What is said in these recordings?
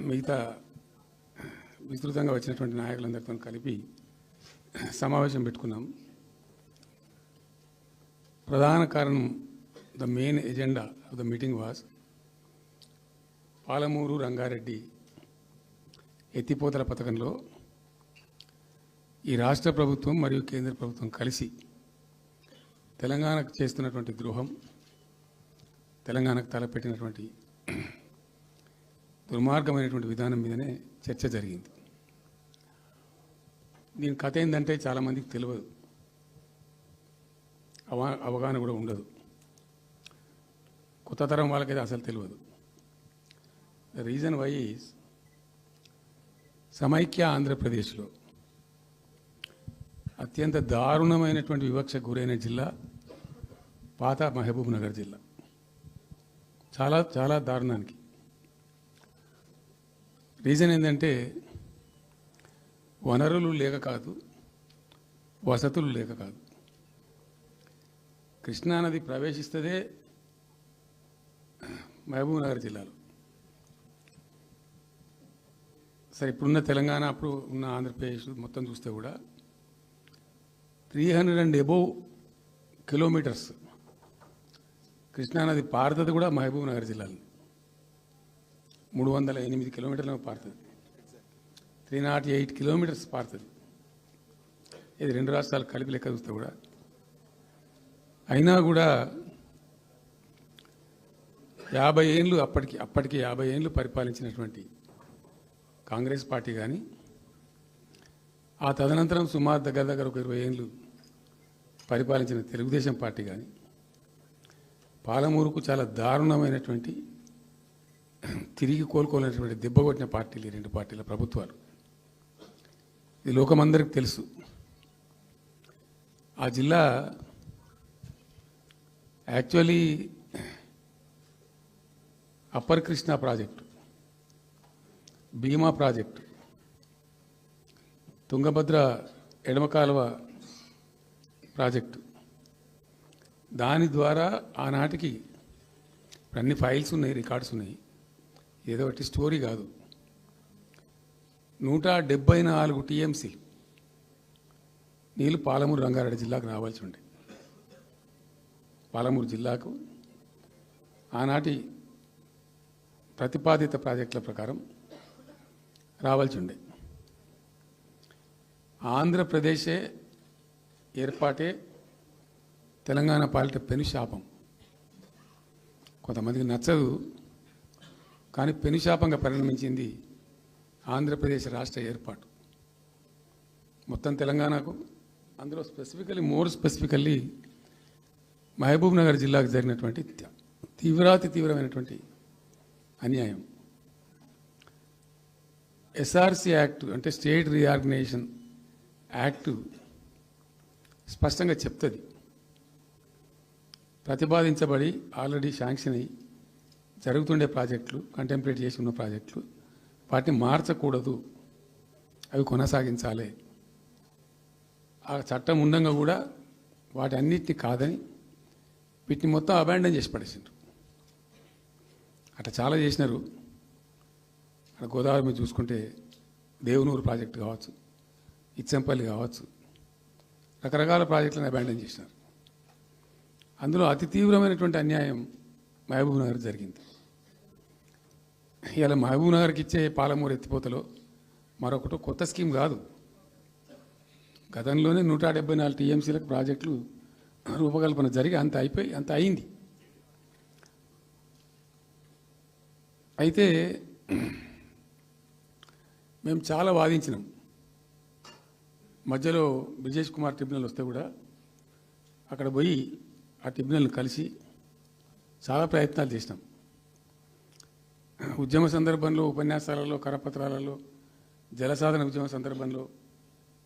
మిగతా విస్తృతంగా వచ్చినటువంటి నాయకులందరితో కలిపి సమావేశం పెట్టుకున్నాం. ప్రధాన కారణం, the main agenda of the meeting was Palamuru Rangareddy ఎత్తిపోతల పథకంలో ఈ రాష్ట్ర ప్రభుత్వం మరియు కేంద్ర ప్రభుత్వం కలిసి తెలంగాణకు చేస్తున్నటువంటి ద్రోహం, తెలంగాణకు తలపెట్టినటువంటి దుర్మార్గమైనటువంటి విధానం మీదనే చర్చ జరిగింది. దీని కథ ఏంటంటే చాలామందికి తెలియదు, అవగాహన కూడా ఉండదు. కొత్త తరం వాళ్ళకైతే అసలు తెలియదు. ద రీజన్ వై ఈజ్ సమైక్య ఆంధ్రప్రదేశ్లో అత్యంత దారుణమైనటువంటి వివక్షకు గురైన జిల్లా పాత మహబూబ్ నగర్ జిల్లా. చాలా చాలా దారుణానికి. రీజన్ ఏంటంటే వనరులు లేక కాదు, వసతులు లేక కాదు. కృష్ణానది ప్రవేశిస్తదే మహబూబ్ నగర్ జిల్లాలో. సరే, ఇప్పుడున్న తెలంగాణ, అప్పుడు ఉన్న ఆంధ్రప్రదేశ్ మొత్తం చూస్తే కూడా 300 and above కిలోమీటర్స్ కృష్ణానది పారుతుంది కూడా మహబూబ్ నగర్ జిల్లాలో. 308 కిలోమీటర్లు పారుతుంది, 308 కిలోమీటర్స్ పారుతుంది. ఇది రెండు రాష్ట్రాలు కలిపి లెక్క చూస్తే కూడా. అయినా కూడా 50 ఏళ్ళు అప్పటికి 50 ఏళ్ళు పరిపాలించినటువంటి కాంగ్రెస్ పార్టీ కానీ, ఆ తదనంతరం సుమారు దగ్గర ఒక 20 ఏళ్ళు పరిపాలించిన తెలుగుదేశం పార్టీ కానీ, పాలమూరుకు చాలా దారుణమైనటువంటి తిరిగి కోలుకోలేనటువంటి దెబ్బ కొట్టిన పార్టీలు ఈ రెండు పార్టీల ప్రభుత్వాలు. ఇది లోకమందరికి తెలుసు. ఆ జిల్లా యాక్చువల్లీ అప్పర్ కృష్ణా ప్రాజెక్టు, భీమా ప్రాజెక్టు, తుంగభద్ర ఎడమ కాలువ ప్రాజెక్టు, దాని ద్వారా ఆనాటికి అన్ని ఫైల్స్ ఉన్నాయి, రికార్డ్స్ ఉన్నాయి. ఏదో ఒకటి స్టోరీ కాదు. 174 టీఎంసీ నీళ్ళు పాలమూరు రంగారెడ్డి జిల్లాకు రావాల్సి ఉండే. పాలమూరు జిల్లాకు ఆనాటి ప్రతిపాదిత ప్రాజెక్టుల ప్రకారం రావాల్సి ఉండే. ఆంధ్రప్రదేశే ఏర్పాటే తెలంగాణ పాలిట పెనుశాపం. కొంతమందికి నచ్చదు, కానీ పెనుశాపంగా పరిణమించింది ఆంధ్రప్రదేశ్ రాష్ట్ర ఏర్పాటు. మొత్తం తెలంగాణకు, అందులో మోర్ స్పెసిఫికల్లీ మహబూబ్ నగర్ జిల్లాకు జరిగినటువంటి తీవ్రమైనటువంటి అన్యాయం. ఎస్ఆర్సి యాక్ట్ అంటే స్టేట్ రీఆర్గనైజేషన్ యాక్టు స్పష్టంగా చెప్తుంది, ప్రతిపాదించబడి ఆల్రెడీ శాంక్షన్ అయ్యి జరుగుతుండే ప్రాజెక్టులు, కంటెంప్లేట్ చేసి ఉన్న ప్రాజెక్టులు, వాటిని మార్చకూడదు, అవి కొనసాగించాలి. ఆ చట్టం ఉండగా కూడా వాటి అన్నిటినీ కాదని వీటిని మొత్తం అబాండన్ చేసి పడేసిండ్రు. అట్లా చాలా చేసినారు. అక్కడ గోదావరి మీద చూసుకుంటే దేవునూరు ప్రాజెక్టు కావచ్చు, ఇచ్చంపల్లి కావచ్చు, రకరకాల ప్రాజెక్టులను అబాండన్ చేసినారు. అందులో అతి తీవ్రమైనటువంటి అన్యాయం మహబూబ్ నగర్ జరిగింది. ఇలా మహబూబ్ నగర్కి ఇచ్చే పాలమూరు ఎత్తిపోతలో మరొకటి కొత్త స్కీమ్ కాదు. గతంలోనే 174 టీఎంసీలకు ప్రాజెక్టులు రూపకల్పన జరిగి అంత అయింది. అయితే మేము చాలా వాదించినాం. మధ్యలో బ్రిజేష్ కుమార్ ట్రిబ్యునల్ వస్తే కూడా అక్కడ పోయి ఆ ట్రిబ్యునల్ని కలిసి చాలా ప్రయత్నాలు చేసినాం. ఉద్యమ సందర్భంలో, ఉపన్యాసాలలో, కరపత్రాలలో, జలసాధన ఉద్యమ సందర్భంలో,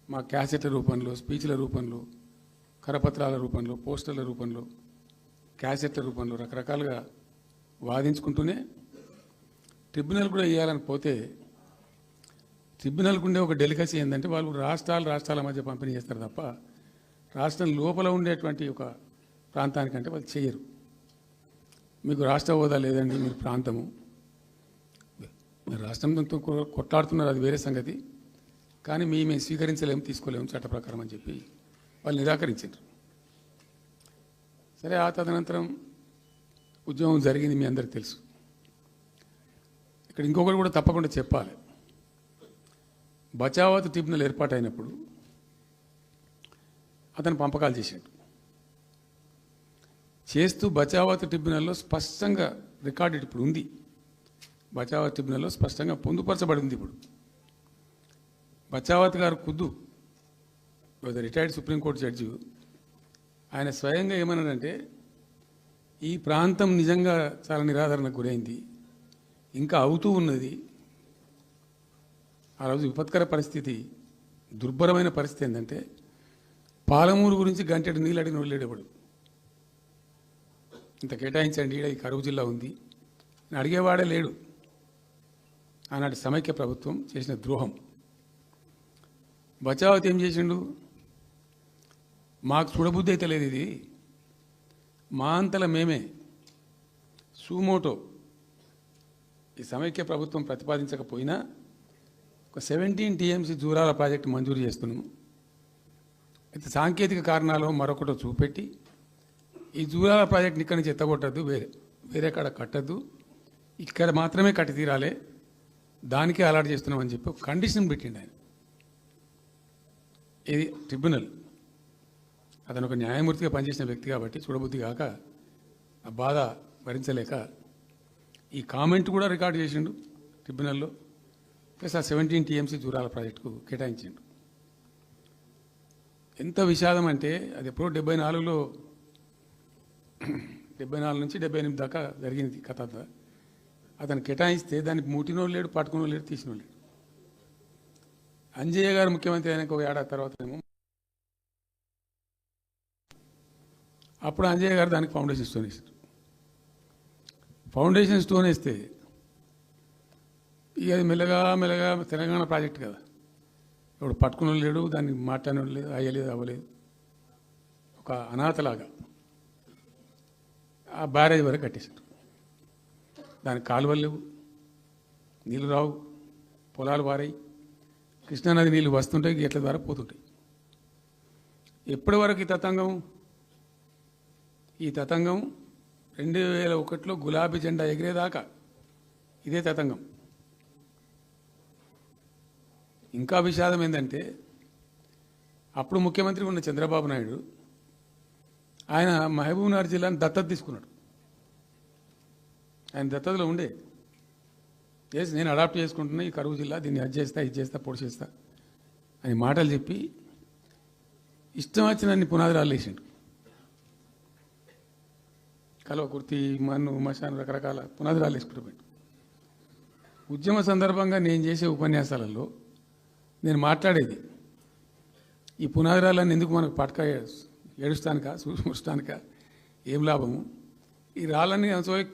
మా క్యాసెట్ల రూపంలో, స్పీచ్ల రూపంలో, కరపత్రాల రూపంలో, పోస్టర్ల రూపంలో, క్యాసెట్ల రూపంలో రకరకాలుగా వాదించుకుంటూనే ట్రిబ్యునల్ కూడా వేయాలని పోతే, ట్రిబ్యునల్కు ఉండే ఒక డెలికసీ ఏంటంటే వాళ్ళు రాష్ట్రాల మధ్య పంపిణీ చేస్తారు తప్ప రాష్ట్రం లోపల ఉండేటువంటి ఒక ప్రాంతానికంటే వాళ్ళు చేయరు. మీకు రాష్ట్ర హోదా లేదండి, మీరు ప్రాంతము, రాష్ట్రంతో కొట్లాడుతున్నారు, అది వేరే సంగతి. కానీ మేము స్వీకరించలేము, తీసుకోలేము చట్ట ప్రకారం అని చెప్పి వాళ్ళు నిరాకరించారు. సరే, ఆ తదనంతరం ఉద్యమం జరిగింది, మీ అందరికీ తెలుసు. ఇక్కడ ఇంకొకటి కూడా తప్పకుండా చెప్పాలి. బచావత్ ట్రిబ్యునల్ ఏర్పాటైనప్పుడు అతను పంపకాలు చేస్తూ బచావత్ ట్రిబ్యునల్లో స్పష్టంగా రికార్డెడ్ ఇప్పుడు ఉంది. బచావత్ ట్రిబ్యునల్లో స్పష్టంగా పొందుపరచబడి ఉంది. ఇప్పుడు బచావత్ గారు ఖుద్దు రిటైర్డ్ సుప్రీంకోర్టు జడ్జి, ఆయన స్వయంగా ఏమన్నాడంటే, ఈ ప్రాంతం నిజంగా చాలా నిరాదరణకు గురైంది, ఇంకా అవుతూ ఉన్నది. ఆ రోజు విపత్కర పరిస్థితి, దుర్భరమైన పరిస్థితి ఏంటంటే, పాలమూరు గురించి గంటెడు నీళ్ళు అడిగిన వెళ్ళేటప్పుడు ఇంత కేటాయించండి, ఈ కరువు జిల్లా ఉంది అని అడిగేవాడే లేడు. ఆనాటి సమైక్య ప్రభుత్వం చేసిన ద్రోహం. బచావత్ ఏం చేసిండు, మాకు చూడబుద్ధి అయితే లేదు, ఇది మా అంతల మేమే సూమోటో ఈ సమైక్య ప్రభుత్వం ప్రతిపాదించకపోయినా ఒక 17 TMC జూరాల ప్రాజెక్టు మంజూరు చేస్తున్నాము. అయితే సాంకేతిక కారణాలు మరొకటో చూపెట్టి ఈ జూరాల ప్రాజెక్టుని ఇక్కడి నుంచి ఎత్తగొట్టద్దు, వేరే కాడ కట్టద్దు, ఇక్కడ మాత్రమే కట్టి తీరాలే, దానికే అలాట్ చేస్తున్నామని చెప్పి ఒక కండిషన్ పెట్టిండు ఆయన. ఇది ట్రిబ్యునల్. అతను ఒక న్యాయమూర్తిగా పనిచేసిన వ్యక్తి కాబట్టి చూడబుద్ధి కాక, ఆ బాధ భరించలేక ఈ కామెంట్ కూడా రికార్డు చేసిండు ట్రిబ్యునల్లో. ప్లస్ ఆ 17 TMC జూరాల ప్రాజెక్టుకు కేటాయించిండు. ఎంత విషాదం అంటే, అది ఎప్పుడో 74లో 74 నుంచి 78 దాకా జరిగింది కథ. అతను కేటాయిస్తే దానికి ముట్టినోళ్ళు లేడు, పట్టుకున్నోళ్ళు లేడు, తీసినోళ్ళు లేడు. అంజయ్య గారు ముఖ్యమంత్రి అయినాక ఒక ఏడాది తర్వాత ఏమో అప్పుడు అంజయ్య గారు దానికి ఫౌండేషన్ స్టోన్ వేశారు. ఫౌండేషన్ స్టోన్ వేస్తే ఇక అది మెల్లగా మెల్లగా తెలంగాణ ప్రాజెక్ట్ కదా, ఇప్పుడు పట్టుకుని లేడు, దాన్ని మాట్లాడినోడు లేదు, అయ్యలేదు, అవ్వలేదు, ఒక అనాథలాగా ఆ బ్యారేజ్ వరకు కట్టేశారు. దానికి కాలువలు లేవు, నీళ్ళు రావు, పొలాలు పారాయి, కృష్ణానది నీళ్ళు వస్తుంటాయి, గేట్ల ద్వారా పోతుంటాయి. ఎప్పటి వరకు ఈ తతంగం 2001లో గులాబీ జెండా ఎగిరేదాకా ఇదే తతంగం. ఇంకా విషాదం ఏంటంటే, అప్పుడు ముఖ్యమంత్రి ఉన్న చంద్రబాబు నాయుడు ఆయన మహబూబ్నగర్ జిల్లాను దత్తత తీసుకున్నాడు. ఆయన దత్తతలో ఉండే చేసి నేను అడాప్ట్ చేసుకుంటున్నా ఈ కరువు జిల్లా, దీన్ని అది చేస్తా, ఇది చేస్తా, పొడి చేస్తా అని మాటలు చెప్పి ఇష్టం వచ్చినన్ని పునాదురాలు వేసిండు. కలవకుర్తి, మన్ను, మశాన్, రకరకాల పునాదురాలు వేసుకుంటూ పోయిండు. ఉద్యమ సందర్భంగా నేను చేసే ఉపన్యాసాలలో నేను మాట్లాడేది, ఈ పునాదురాలన్నీ ఎందుకు మనకు పట్క ఏడుస్తానికా, చూస్తానికా, ఏం లాభము, ఈ రాళ్ళన్నీ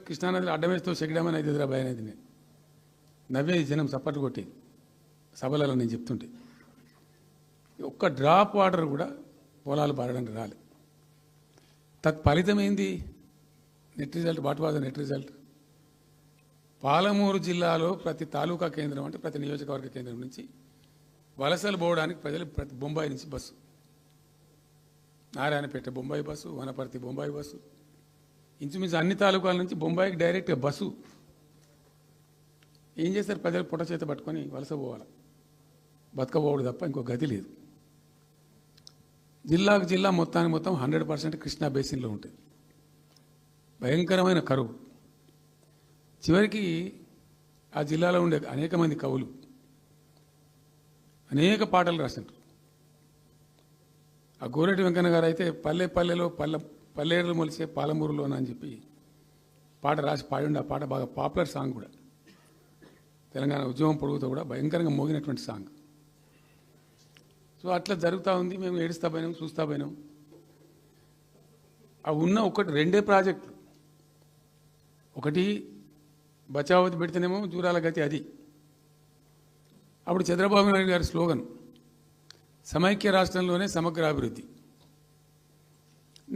కృష్ణానదిలో అడ్డమేస్తూ చెక్కడమని అయితే ఎదురా భయం అనేది నేను నవ్వేది, జనం చప్పట్లు కొట్టేది సభలలో నేను చెప్తుంటే. ఒక్క డ్రాప్ వాటర్ కూడా పొలాలు పారడానికి రాలేదు. తత్ఫలితం ఏంది? Net result. What was the net result? Palamuru జిల్లాలో ప్రతి తాలూకా కేంద్రం, అంటే ప్రతి నియోజకవర్గ కేంద్రం నుంచి వలసలు పోవడానికి ప్రజలు ప్రతి బొంబాయి నుంచి bus, Narayanpet Bombay bus, Wanaparthy Bombay bus, ఇంచుమించు అన్ని తాలూకాల నుంచి బొంబాయికి డైరెక్ట్గా బస్సు. ఏం చేస్తారు? ప్రజలు పొట్ట చేత పట్టుకొని వలస పోవాలి, బతకపోవడం తప్ప ఇంకో గతి లేదు. జిల్లాకు జిల్లా మొత్తానికి మొత్తం 100% కృష్ణా బేసిన్లో ఉంటుంది. భయంకరమైన కరువు. చివరికి ఆ జిల్లాలో ఉండే అనేక మంది కవులు అనేక పాటలు రాసినారు. ఆ గోరెడ్డి వెంకన్న గారు అయితే పల్లె పల్లెలో పల్లెలు మొలిసే పాలమూరులోన అని చెప్పి పాట రాసి పాడిండు. ఆ పాట బాగా పాపులర్ సాంగ్ కూడా, తెలంగాణ ఉద్యమం పొడుగుతో కూడా భయంకరంగా మోగినటువంటి సాంగ్. సో అట్లా జరుగుతూ ఉంది. మేము ఏడుస్తా పోయినాం, చూస్తా పోయినాం. అవి ఉన్న రెండే ప్రాజెక్టులు. ఒకటి బచావతి పెడితేనేమో జూరాల గతి అది. అప్పుడు చంద్రబాబు నాయుడు గారి స్లోగన్ సమైక్య రాష్ట్రంలోనే సమగ్ర అభివృద్ధి.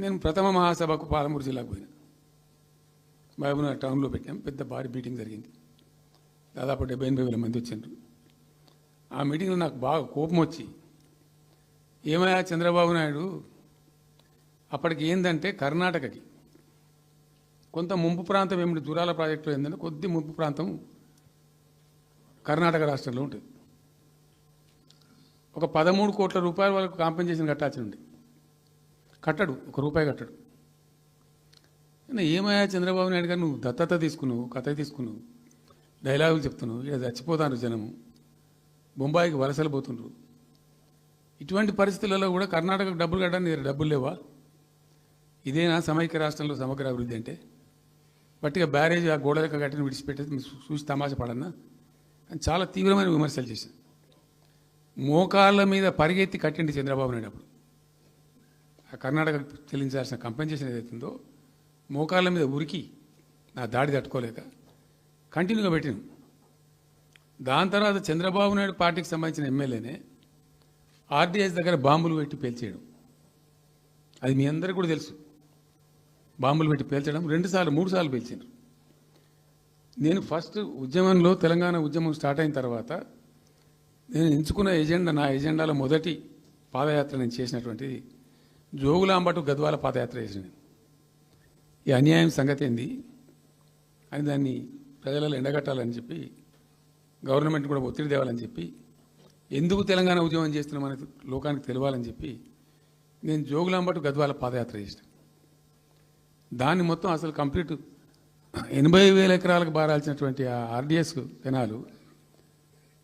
నేను ప్రథమ మహాసభకు పాలమూరు జిల్లాకు పోయినా, మహబూబ్నగర్ టౌన్లో పెట్టాం. పెద్ద భారీ మీటింగ్ జరిగింది. దాదాపు 70-80 వేల మంది వచ్చిండ్రు. ఆ మీటింగ్లో నాకు బాగా కోపం వచ్చి, ఏమయ్యా చంద్రబాబు నాయుడు, అప్పటికి ఏంటంటే కర్ణాటకకి కొంత ముంపు ప్రాంతం ఏమిటి, జూరాల ప్రాజెక్టులో ఏంటంటే కొద్ది ముంపు ప్రాంతం కర్ణాటక రాష్ట్రంలో ఉంటుంది. ఒక 13 కోట్ల రూపాయల వరకు కాంపెన్సేషన్ కట్టాల్సి ఉంది. కట్టడు, ₹1 కట్టడు. ఏమయ్యా చంద్రబాబు నాయుడు గారు, నువ్వు దత్తత తీసుకున్నావు, కథ తీసుకున్నావు, డైలాగులు చెప్తున్నావు, ఇక చచ్చిపోతాను జనము, బొంబాయికి వలసలు పోతుండ్రు. ఇటువంటి పరిస్థితులలో కూడా కర్ణాటకకు డబ్బులు కట్టడానికి డబ్బులు లేవా? ఇదేనా సమైక్య రాష్ట్రంలో సమగ్ర అభివృద్ధి అంటే? బట్టిగా బ్యారేజ్ ఆ గోడలకు కట్టిన విడిచిపెట్టేది చూసి తమాషా పడన్నా అని చాలా తీవ్రమైన విమర్శలు చేశాను. మోకాళ్ళ మీద పరిగెత్తి కట్టిండి చంద్రబాబు నాయుడు. అప్పుడు ఆ కర్ణాటక చెల్లించాల్సిన కంపెన్సేషన్ ఏదైతుందో మోకాళ్ళ మీద ఉరికి నా దాడి తట్టుకోలేక కంటిన్యూగా పెట్టినాం. దాని తర్వాత చంద్రబాబు నాయుడు పార్టీకి సంబంధించిన ఎమ్మెల్యేనే ఆర్డీఎస్ దగ్గర బాంబులు పెట్టి పేల్చేయడం, అది మీ అందరికీ కూడా తెలుసు. బాంబులు పెట్టి పేల్చడం 2-3 సార్లు పేల్చారు. నేను ఫస్ట్ ఉద్యమంలో, తెలంగాణ ఉద్యమం స్టార్ట్ అయిన తర్వాత నేను ఎంచుకున్న ఎజెండా, నా ఎజెండాలో మొదటి పాదయాత్ర నేను చేసినటువంటిది జోగులాంబ టు గద్వాల పాదయాత్ర చేసిన. ఈ అన్యాయం సంగతి ఏంది అని దాన్ని ప్రజలలో ఎండగట్టాలని చెప్పి, గవర్నమెంట్ కూడా ఒత్తిడి తేవాలని చెప్పి, ఎందుకు తెలంగాణ ఉద్యమం చేస్తున్నామని లోకానికి తెలియాలని చెప్పి నేను జోగులాంబ టు గద్వాల పాదయాత్ర చేసిన. దాన్ని మొత్తం అసలు కంప్లీట్ 80,000 ఎకరాలకు బారాల్సినటువంటి ఆ ఆర్డీఎస్ కెనాలు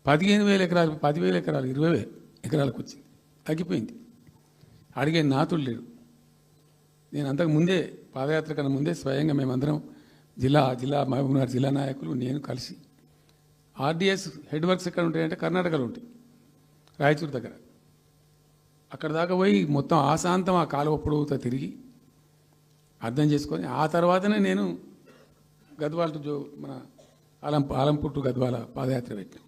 15,000 ఎకరాలు, 10,000 ఎకరాలు, 20,000 ఎకరాలకు వచ్చింది, తగ్గిపోయింది. అడిగే నాతులు లేడు. నేను అంతకు ముందే, పాదయాత్ర కన్నా ముందే స్వయంగా మేమందరం జిల్లా మహబూబ్నగర్ జిల్లా నాయకులు నేను కలిసి, ఆర్డీఎస్ హెడ్ వర్క్స్ ఎక్కడ ఉంటాయంటే కర్ణాటకలో ఉంటాయి, రాయచూరు దగ్గర. అక్కడ దాకా పోయి మొత్తం ఆశాంతం ఆ కాలువ పొడవుతో తిరిగి అర్థం చేసుకొని ఆ తర్వాతనే నేను గద్వాల టు మన ఆలంపూర్ టు గద్వాల పాదయాత్ర పెట్టాను.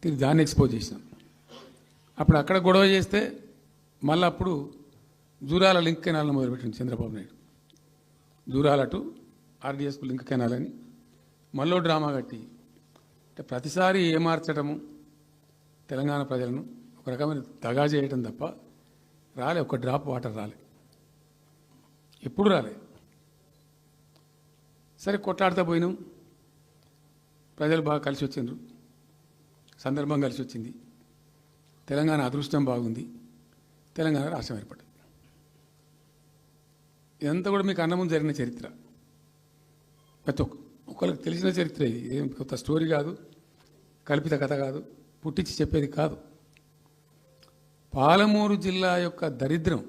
తిరిగి దాన్ని ఎక్స్పోజ్ చేసినాం. అప్పుడు అక్కడ గొడవ చేస్తే మళ్ళీ అప్పుడు జూరాల లింక్ కెనాల్ను మొదలుపెట్టింది చంద్రబాబు నాయుడు. జూరాల టు ఆర్డీఎస్కు లింక్ కెనాల్ అని మళ్ళీ డ్రామా కట్టి, అంటే ప్రతిసారి ఏమార్చడము తెలంగాణ ప్రజలను ఒక రకమైన దగా చేయటం తప్ప రాలే, ఒక డ్రాప్ వాటర్ రాలే, ఎప్పుడు రాలే. సరే కొట్లాడుతూ పోయినాం, ప్రజలు బాగా కలిసి వచ్చిండ్రు, సందర్భం కలిసి వచ్చింది, తెలంగాణ అదృష్టం బాగుంది, తెలంగాణ రాష్ట్రం ఏర్పడింది. ఇదంతా కూడా మీకు అన్న ముందు జరిగిన చరిత్ర, ప్రతి ఒక్కరికి తెలిసిన చరిత్ర. ఇది ఏం కొత్త స్టోరీ కాదు, కల్పిత కథ కాదు, పుట్టించి చెప్పేది కాదు. పాలమూరు జిల్లా యొక్క దరిద్రం,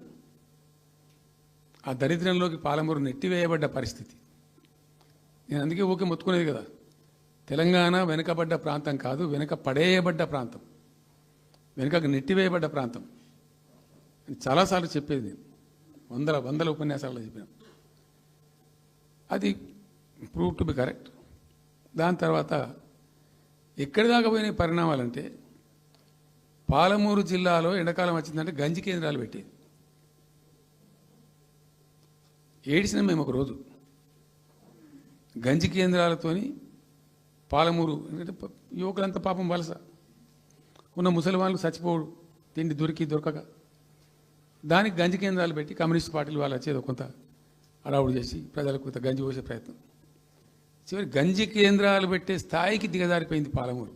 ఆ దరిద్రంలోకి పాలమూరు నెట్టివేయబడ్డ పరిస్థితి. నేను అందుకే ఊకే మొత్తుకునేది కదా, తెలంగాణ వెనుకబడ్డ ప్రాంతం కాదు, వెనుక పడేయబడ్డ ప్రాంతం, వెనుకకు నెట్టివేయబడ్డ ప్రాంతం అని చాలాసార్లు చెప్పేది. నేను వందల ఉపన్యాసాల్లో చెప్పిన, అది ప్రూవ్ టు బి కరెక్ట్. దాని తర్వాత ఎక్కడి దాకా పోయిన పరిణామాలంటే, పాలమూరు జిల్లాలో ఎండాకాలం వచ్చిందంటే గంజి కేంద్రాలు పెట్టేది. ఏడిసినాం మేము ఒకరోజు, గంజి కేంద్రాలతోని పాలమూరు, ఎందుకంటే యువకులంతా పాపం వలస ఉన్న, ముసలి వాళ్ళు చచ్చిపోడు, తిండి దొరకక, దానికి గంజి కేంద్రాలు పెట్టి కమ్యూనిస్ట్ పార్టీలు వాళ్ళు వచ్చేది కొంత అడావుడు చేసి ప్రజలకు కొంత గంజి పోసే ప్రయత్నం. చివరి గంజి కేంద్రాలు పెట్టే స్థాయికి దిగజారిపోయింది పాలమూరు.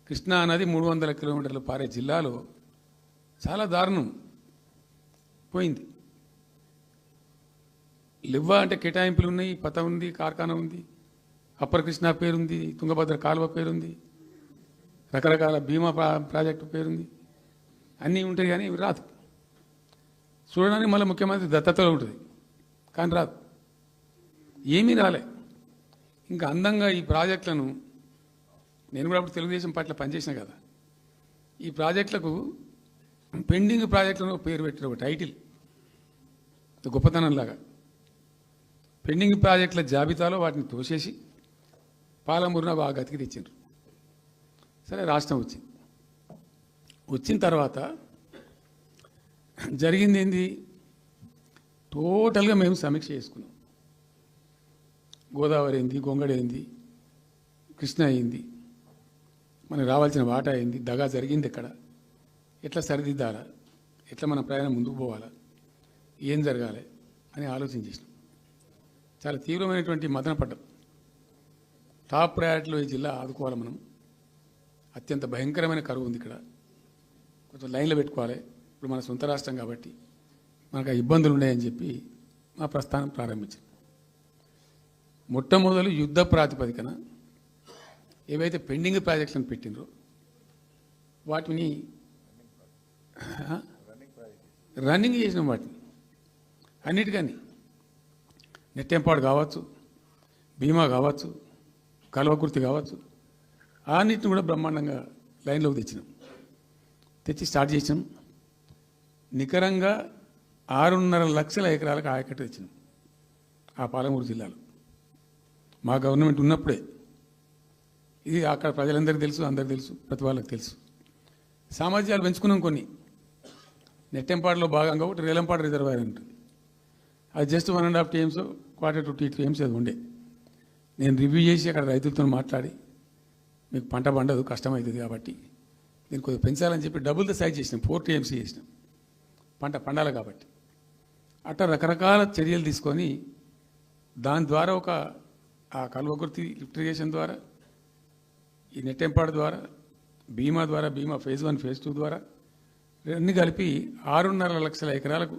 కృష్ణా నది 300 కిలోమీటర్లు పారే జిల్లాలో చాలా దారుణం పోయింది. లివ్వా అంటే కేటాయింపులు ఉన్నాయి, పత ఉంది, కార్ఖానా ఉంది, అప్పర్ కృష్ణా పేరుంది, తుంగభద్ర కాలువ పేరుంది, రకరకాల బీమా ప్రాజెక్టు పేరుంది, అన్నీ ఉంటాయి కానీ రాదు. చూడడానికి మళ్ళీ ముఖ్యమంత్రి దత్తతలో ఉంటుంది కానీ రాదు, ఏమీ రాలే. ఇంకా అందంగా ఈ ప్రాజెక్టులను, నేను కూడా అప్పుడు తెలుగుదేశం పార్టీలో పనిచేసిన కదా, ఈ ప్రాజెక్టులకు పెండింగ్ ప్రాజెక్టులను పేరు పెట్టిన ఒక టైటిల్ గొప్పతనంలాగా, పెండింగ్ ప్రాజెక్టుల జాబితాలో వాటిని తోసేసి పాలమూరున బాగా గతికి తెచ్చిండ్రు. సరే రాష్ట్రం వచ్చిన తర్వాత జరిగింది ఏంది, టోటల్గా మేము సమీక్ష చేసుకున్నాం. గోదావరి ఏంది, గొంగడి ఏంది, కృష్ణ అయింది, మనకు రావాల్సిన వాటా అయింది, దగా జరిగింది ఎక్కడ, ఎట్లా సరిదిద్దాలా, ఎట్లా మన ప్రయాణం ముందుకు పోవాలా, ఏం జరగాలి అని ఆలోచన చేసినాం. చాలా తీవ్రమైనటువంటి మదన పడ్డం. టాప్ ప్రయారిటీలో ఈ జిల్లా ఆదుకోవాలి మనం. అత్యంత భయంకరమైన కరువు ఉంది ఇక్కడ, కొంచెం లైన్లో పెట్టుకోవాలి. ఇప్పుడు మన సొంత రాష్ట్రం కాబట్టి మనకు ఆ ఇబ్బందులు ఉన్నాయని చెప్పి మా ప్రస్థానం ప్రారంభించాం. మొట్టమొదలు యుద్ధ ప్రాతిపదికన ఏవైతే పెండింగ్ ప్రాజెక్టులను పెట్టినరో వాటిని రన్నింగ్ చేసినాం. వాటిని అన్నిటికీ నెట్టెంపాడు కావచ్చు, భీమా కావచ్చు, కల్వకుర్తి కావచ్చు, అన్నిటిని కూడా బ్రహ్మాండంగా లైన్లోకి తెచ్చినాం. తెచ్చి స్టార్ట్ చేసినాం. నికరంగా 6.5 లక్షల ఎకరాలకు ఆయకట్టు తెచ్చినాం ఆ పాలమూరు జిల్లాలో. మా గవర్నమెంట్ ఉన్నప్పుడే. ఇది అక్కడ ప్రజలందరికీ తెలుసు, అందరికీ తెలుసు, ప్రతి వాళ్ళకి తెలుసు. సామర్థ్యాలు పెంచుకున్నాం కొన్ని. నెట్టెంపాడులో భాగంగా ఒకటి రేలంపాడు రిజర్వాయర్ ఉంటుంది. అది జస్ట్ 1.5 TMs, 1/4 to 2 TMs అది ఉండే. నేను రివ్యూ చేసి అక్కడ రైతులతో మాట్లాడి, మీకు పంట పండదు, కష్టమవుతుంది కాబట్టి నేను కొద్దిగా పెంచాలని చెప్పి డబుల్ ద సైజ్ చేసినాం, 4 TMs చేసినాం, పంట పండాలి కాబట్టి. అట్లా రకరకాల చర్యలు తీసుకొని దాని ద్వారా ఆ కల్వకుర్తి లిఫ్ట్ ఇరిగేషన్ ద్వారా, ఈ నెట్టెంపాడు ద్వారా, బీమా ద్వారా, బీమా phase 1, phase 2 ద్వారా అన్నీ కలిపి 6.5 లక్షల ఎకరాలకు.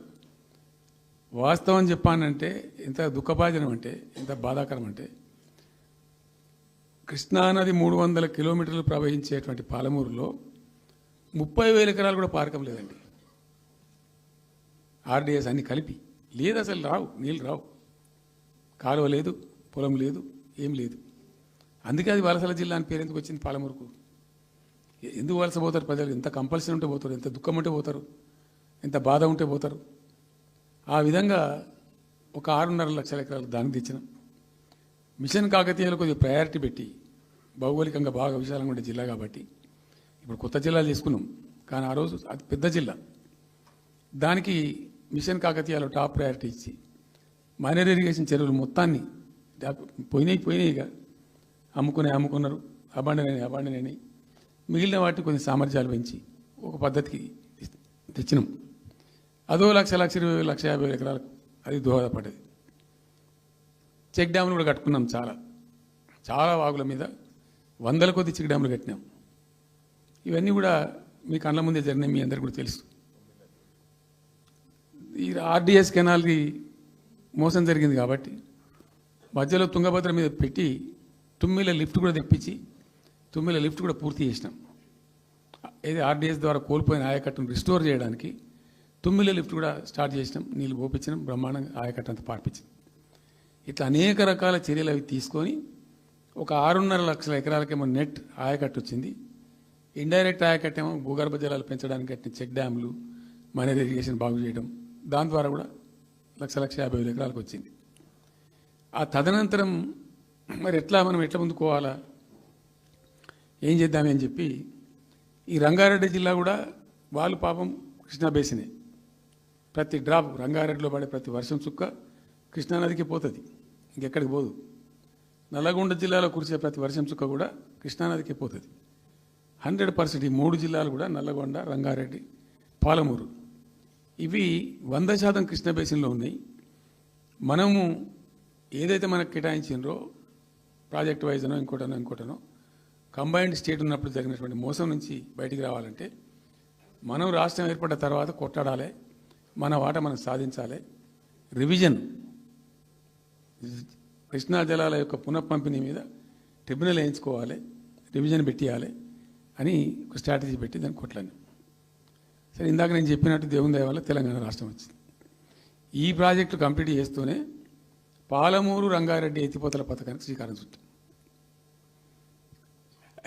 వాస్తవం చెప్పానంటే ఎంత దుఃఖభాజనం అంటే, ఎంత బాధాకరం అంటే, కృష్ణానది 300 కిలోమీటర్లు ప్రవహించేటువంటి పాలమూరులో 30,000 ఎకరాలు కూడా పారకం లేదండి. RDS అన్ని కలిపి లేదు, అసలు రావు, నీళ్ళు రావు, కాలువ లేదు, పొలం లేదు, ఏం లేదు. అందుకే అది వలసల జిల్లా అని పేరు ఎందుకు వచ్చింది పాలమూరుకు? ఎందుకు వలస పోతారు ప్రజలు? ఎంత కంపల్సరీ ఉంటే పోతారు, ఎంత దుఃఖం ఉంటే పోతారు, ఎంత బాధ ఉంటే పోతారు. ఆ విధంగా ఒక 6.5 లక్షల ఎకరాలు దానికి తెచ్చినాం. మిషన్ కాకతీయలో కొద్దిగా ప్రయారిటీ పెట్టి, భౌగోళికంగా బాగా విశాలంగా ఉండే జిల్లా కాబట్టి ఇప్పుడు కొత్త జిల్లాలు చేసుకున్నాం, కానీ ఆ రోజు అది పెద్ద జిల్లా. దానికి మిషన్ కాకతీయలో టాప్ ప్రయారిటీ ఇచ్చి మైనర్ ఇరిగేషన్ చెరువులు మొత్తాన్ని పోయినాయిగా అమ్ముకున్నారు, అబాండనైనాయి. మిగిలిన వాటిని కొన్ని సామర్థ్యాలు పెంచి ఒక పద్ధతికి తెచ్చినాం. అదో 1,20,000, 1,50,000 ఎకరాలకు అది దోహదపడ్డది. చెక్ డ్యాములు కూడా కట్టుకున్నాం. చాలా వాగుల మీద 100 కొద్ది చెక్ డ్యాములు కట్టినాం. ఇవన్నీ కూడా మీ కళ్ళ ముందే జరిగినాయి, మీ అందరికీ కూడా తెలుసు. ఈ RDS కెనాల్కి మోసం జరిగింది కాబట్టి మధ్యలో తుంగభద్ర మీద పెట్టి తుమ్మిల లిఫ్ట్ కూడా తెప్పించి తుమ్మిల లిఫ్ట్ కూడా పూర్తి చేసినాం. ఏది RDS ద్వారా కోల్పోయిన ఆయకట్టును రిస్టోర్ చేయడానికి తుమ్మిల లిఫ్ట్ కూడా స్టార్ట్ చేసినాం, నీళ్ళు పోపించినాం, బ్రహ్మాండంగా ఆయకట్టు అంతా పార్పించినాం. ఇట్లా అనేక రకాల చర్యలు అవి తీసుకొని ఒక 6.5 లక్షల ఎకరాలకేమో నెట్ ఆయకట్టు వచ్చింది. ఇండైరెక్ట్ ఆయకట్టేమో భూగర్భ జలాలు పెంచడానికి కట్టిన చెక్ డ్యాములు, మైనర్ ఇరిగేషన్ బాగు చేయడం, దాని ద్వారా కూడా 1,50,000 ఎకరాలకు వచ్చింది. ఆ తదనంతరం మరి మనం ఎట్లా ముందుకోవాలా, ఏం చేద్దామని చెప్పి ఈ రంగారెడ్డి జిల్లా కూడా వాళ్ళు పాపం కృష్ణా బేసినే. ప్రతి డ్రాప్ రంగారెడ్డిలో పడే ప్రతి వర్షం చుక్క కృష్ణానదికి పోతుంది, ఇంకెక్కడికి పోదు. నల్లగొండ జిల్లాలో కురిసే ప్రతి వర్షం చుక్క కూడా కృష్ణానదికి పోతుంది. 100% ఈ 3 జిల్లాలు కూడా నల్లగొండ, రంగారెడ్డి, పాలమూరు ఇవి 100% కృష్ణ బేసిన్లో ఉన్నాయి. మనము ఏదైతే మనకు కేటాయించినరో ప్రాజెక్ట్ వైజ్నో ఇంకోటనో కంబైన్డ్ స్టేట్ ఉన్నప్పుడు జరిగినటువంటి మోసం నుంచి బయటికి రావాలంటే మనం రాష్ట్రం ఏర్పడ్డ తర్వాత కొట్లాడాలి, మన వాటా మనం సాధించాలి. రివిజన్, కృష్ణా జలాల యొక్క పునఃపంపిణీ మీద ట్రిబ్యునల్ వేయించుకోవాలి, రివిజన్ పెట్టియాలి అని ఒక స్ట్రాటజీ పెట్టి దాన్ని కొట్లాను. సరే, ఇందాక నేను చెప్పినట్టు దేవుని దయ వల్ల తెలంగాణ రాష్ట్రం వచ్చింది. ఈ ప్రాజెక్టు కంప్లీట్ చేస్తూనే పాలమూరు రంగారెడ్డి ఎత్తిపోతల పథకానికి శ్రీకారం చుట్టాం.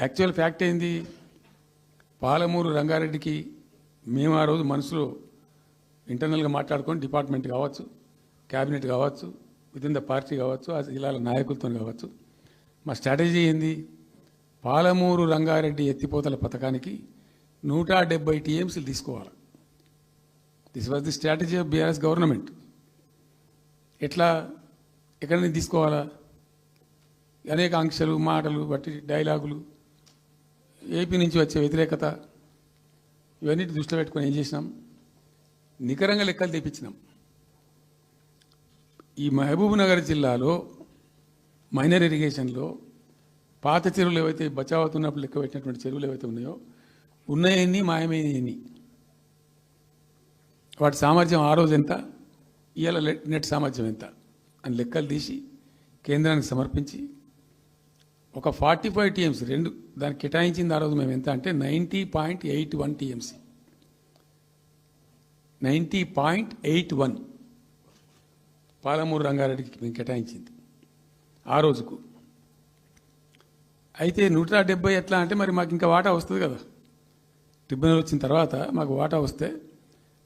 యాక్చువల్ ఫ్యాక్ట్ ఏంది, పాలమూరు రంగారెడ్డికి మేము ఆ రోజు మనసులో ఇంటర్నల్గా మాట్లాడుకొని డిపార్ట్మెంట్ కావచ్చు, క్యాబినెట్ కావచ్చు, వితిన్ ద పార్టీ కావచ్చు, ఆ జిల్లాల నాయకులతో కావచ్చు, మా స్ట్రాటజీ ఏంది, పాలమూరు రంగారెడ్డి ఎత్తిపోతల పథకానికి 170 TMs తీసుకోవాలి. This was the strategy of BRS government. ఎక్కడి నుంచి తీసుకోవాలా? అనేక ఆంక్షలు మాటలు బట్టి డైలాగులు ఏపీ నుంచి వచ్చే వ్యతిరేకత ఇవన్నీ దృష్టిలో పెట్టుకొని ఏం చేసినాం, నికరంగా లెక్కలు తెప్పించినాం. ఈ మహబూబ్ నగర్ జిల్లాలో మైనర్ ఇరిగేషన్లో పాత చెరువులు ఏవైతే బచావ్ అవుతున్నప్పుడు లెక్క పెట్టినటువంటి చెరువులు ఏవైతే ఉన్నాయో ఉన్నాయన్నీ మాయమైనవి. వాటి సామర్థ్యం ఆ రోజు ఎంత, ఇవాళ నెట్ సామర్థ్యం ఎంత అని లెక్కలు తీసి కేంద్రానికి సమర్పించి ఒక 45 టీఎంసీ రెండు దానికి కేటాయించింది ఆ రోజు మేము ఎంత అంటే 90.81 టీఎంసీ 90.81 పాలమూరు రంగారెడ్డికి మేము కేటాయించింది ఆ రోజుకు. అయితే 170 ఎట్లా అంటే మరి మాకు ఇంకా వాటా వస్తుంది కదా, ట్రిబ్యునల్ వచ్చిన తర్వాత మాకు వాటా వస్తే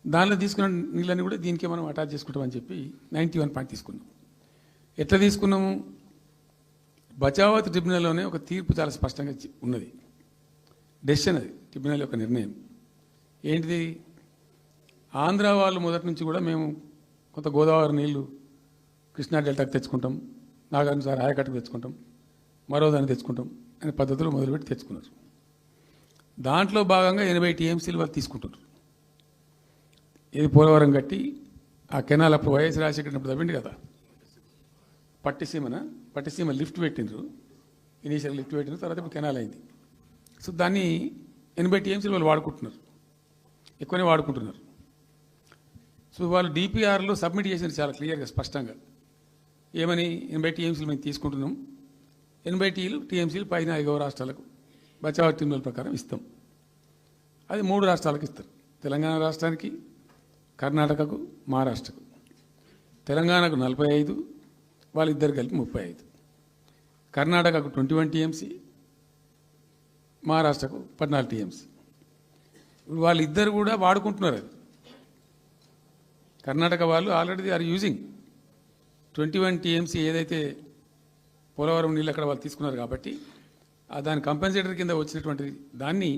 దానిలో తీసుకున్న నీళ్ళని కూడా దీనికే మనం అటాచ్ చేసుకుంటామని చెప్పి 91 పాయింట్ తీసుకున్నాం. ఎట్లా తీసుకున్నాము, బచావత్ ట్రిబ్యునల్లోనే ఒక తీర్పు చాలా స్పష్టంగా ఉన్నది, డెసిషన్ అది ట్రిబ్యునల్ యొక్క నిర్ణయం ఏంటిది. ఆంధ్ర వాళ్ళు మొదటి నుంచి కూడా మేము కొంత గోదావరి నీళ్లు కృష్ణా డెల్టాకు తెచ్చుకుంటాం, నాగార్జున ఆయకట్టుకు తెచ్చుకుంటాం, మరో దాన్ని తెచ్చుకుంటాం అనే పద్ధతులు మొదలుపెట్టి తెచ్చుకున్నారు. దాంట్లో భాగంగా 80 టీఎంసీలు వాళ్ళు తీసుకుంటున్నారు. ఇది పోలవరం కట్టి ఆ కెనాల్ అప్పుడు వైఎస్ రాజశేఖర్ తవ్వింది కదా, పట్టిసీమ లిఫ్ట్ పెట్టిండ్రు, ఇనీషియల్ లిఫ్ట్ పెట్టిండ్రు, తర్వాత ఇప్పుడు కెనాల్ అయింది. సో దాన్ని 80 టీఎంసీలు వాళ్ళు వాడుకుంటున్నారు, ఎక్కువనే వాడుకుంటున్నారు. సో వాళ్ళు డిపిఆర్లో సబ్మిట్ చేసినారు చాలా క్లియర్గా స్పష్టంగా ఏమని, 80 టీఎంసీలు మేము తీసుకుంటున్నాం, 80 టీఎంసీలు పైన 5 రాష్ట్రాలకు బచావ్ ట్రిబ్యునల్ ప్రకారం ఇస్తాం. అది 3 రాష్ట్రాలకు ఇస్తారు, తెలంగాణ రాష్ట్రానికి, కర్ణాటకకు, మహారాష్ట్రకు. తెలంగాణకు 45, వాళ్ళిద్దరు కలిపి 35, కర్ణాటకకు 21 టీఎంసీ, మహారాష్ట్రకు 14 టీఎంసీ. ఇప్పుడు వాళ్ళిద్దరు కూడా వాడుకుంటున్నారు. అది కర్ణాటక వాళ్ళు ఆల్రెడీ ఆర్ యూజింగ్ 21 టీఎంసీ ఏదైతే పోలవరం నీళ్ళు అక్కడ వాళ్ళు తీసుకున్నారు కాబట్టి దాని కంపెన్సేటర్ కింద వచ్చినటువంటిది దాన్ని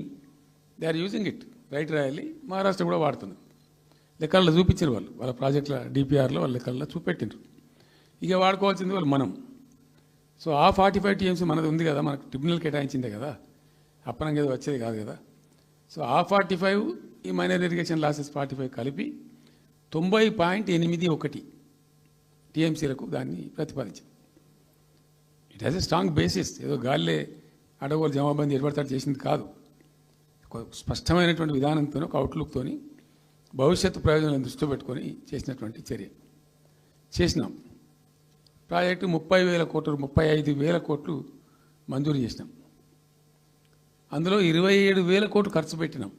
they are using it, right రాయాలి. మహారాష్ట్ర కూడా వాడుతున్నారు, లెక్కల్లో చూపించారు వాళ్ళు, వాళ్ళ ప్రాజెక్టుల డిపిఆర్లో వాళ్ళ లెక్కల్లో చూపెట్టిండ్రు. ఇక వాడుకోవాల్సింది వాళ్ళు మనం. సో ఆ 45 టీఎంసీ మనది ఉంది కదా, మనకు ట్రిబ్యునల్ కేటాయించిందే కదా, అప్పనంగా ఏదో వచ్చేది కాదు కదా. సో ఆ 45 ఈ మైనర్ ఇరిగేషన్ లాసెస్ 45 కలిపి 90.81 టీఎంసీలకు దాన్ని ప్రతిపాదించింది. It has a strong basis, ఏదో గాలిలే అడవులు జమాబందీ ఏర్పడతాడు చేసింది కాదు, ఒక స్పష్టమైనటువంటి విధానంతో ఒక అవుట్లుక్తో భవిష్యత్తు ప్రయోజనాలను దృష్టిలో పెట్టుకొని చేసినటువంటి చర్య. చేసినాం. ప్రాజెక్టు 30,000 కోట్లు 35,000 కోట్లు మంజూరు చేసినాం. అందులో 27,000 కోట్లు ఖర్చు పెట్టినాం.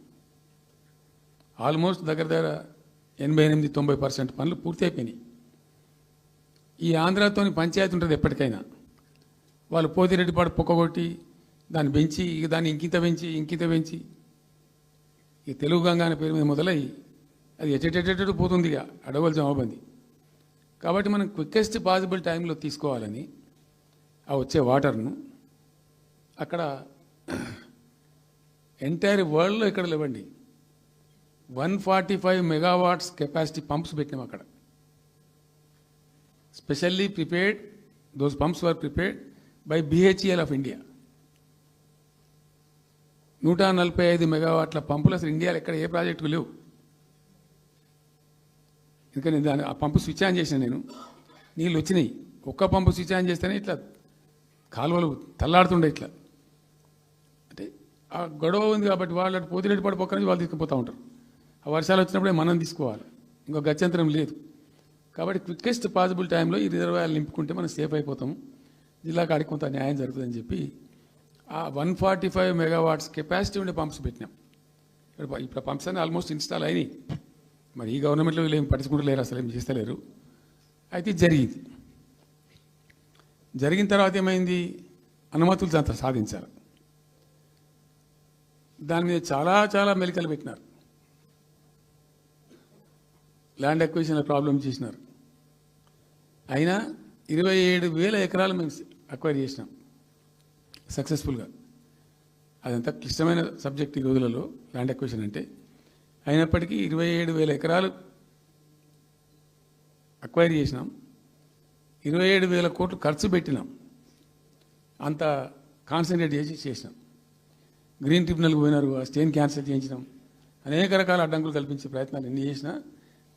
ఆల్మోస్ట్ దగ్గర 88-90% పనులు పూర్తి అయిపోయినాయి. ఈ ఆంధ్రాతోని పంచాయతీ ఉంటుంది ఎప్పటికైనా, వాళ్ళు పోతిరెడ్డిపాడు పొక్కగొట్టి దాన్ని పెంచి దాన్ని ఇంకింత పెంచి ఈ తెలుగు గంగా అనే పేరు మీద మొదలై అది ఎటెటెటెటు పోతుంది ఇక అడవుల జమాబంది. కాబట్టి మనం క్విక్కెస్ట్ పాసిబుల్ టైంలో తీసుకోవాలని ఆ వచ్చే వాటర్ను అక్కడ ఎంటైర్ వరల్డ్లో ఇక్కడ లేవండి 145 మెగావాట్స్ కెపాసిటీ పంప్స్ పెట్టినాం అక్కడ. Specially prepared, those pumps were prepared by BHEL of India. 145 మెగావాట్ల పంపులు అసలు ఇండియాలో ఎక్కడ ఏ ప్రాజెక్టుకు లేవు. ఎందుకని దాని ఆ పంపు స్విచ్ ఆన్ చేసిన నేను, నీళ్ళు వచ్చినాయి. ఒక్క పంపు స్విచ్ ఆన్ చేస్తేనే ఇట్లా కాలువలు తల్లాడుతుండే ఇట్లా. అంటే ఆ గొడవ ఉంది కాబట్టి వాళ్ళు అటు పోతిరెడ్డి పడి పక్క నుంచి వాళ్ళు తీసుకుపోతూ ఉంటారు. ఆ వర్షాలు వచ్చినప్పుడే మనం తీసుకోవాలి, ఇంకో గత్యంతరం లేదు. కాబట్టి క్విక్కెస్ట్ పాసిబుల్ టైంలో ఈ రిజర్వాయర్లు నింపుకుంటే మనం సేఫ్ అయిపోతాము, జిల్లా కాడికి కొంత న్యాయం జరుగుతుందని చెప్పి ఆ 145 మెగావాట్స్ కెపాసిటీ ఉండే పంప్స్ పెట్టినాం. ఇప్పుడు పంప్స్ అన్నీ ఆల్మోస్ట్ ఇన్స్టాల్ అయినాయి. మరి ఈ గవర్నమెంట్లో వీళ్ళు ఏం పట్టించుకుంటలేరు, అసలు ఏం చేస్తలేరు. అయితే జరిగిన తర్వాత ఏమైంది, అనుమతులు సాధించారు. దాని మీద చాలా మెలికలు పెట్టినారు, ల్యాండ్ అక్విజిషన్ ప్రాబ్లం చేసినారు. అయినా 27,000 ఎకరాలు మేము అక్వైర్ చేసినాం సక్సెస్ఫుల్గా. అదంతా క్లిష్టమైన సబ్జెక్ట్ ఈ రోజులలో ల్యాండ్ అక్విజిషన్ అంటే. అయినప్పటికీ 27,000 ఎకరాలు అక్వైర్ చేసినాం, 27,000 కోట్లు ఖర్చు పెట్టినాం. అంత కాన్సన్ట్రేట్ చేసి చేసినాం. గ్రీన్ ట్రిబ్యునల్కి పోయినారు, ఆ స్టేని క్యాన్సిల్ చేయించినాం. అనేక రకాల అడ్డంకులు కల్పించే ప్రయత్నాలు ఎన్ని చేసినా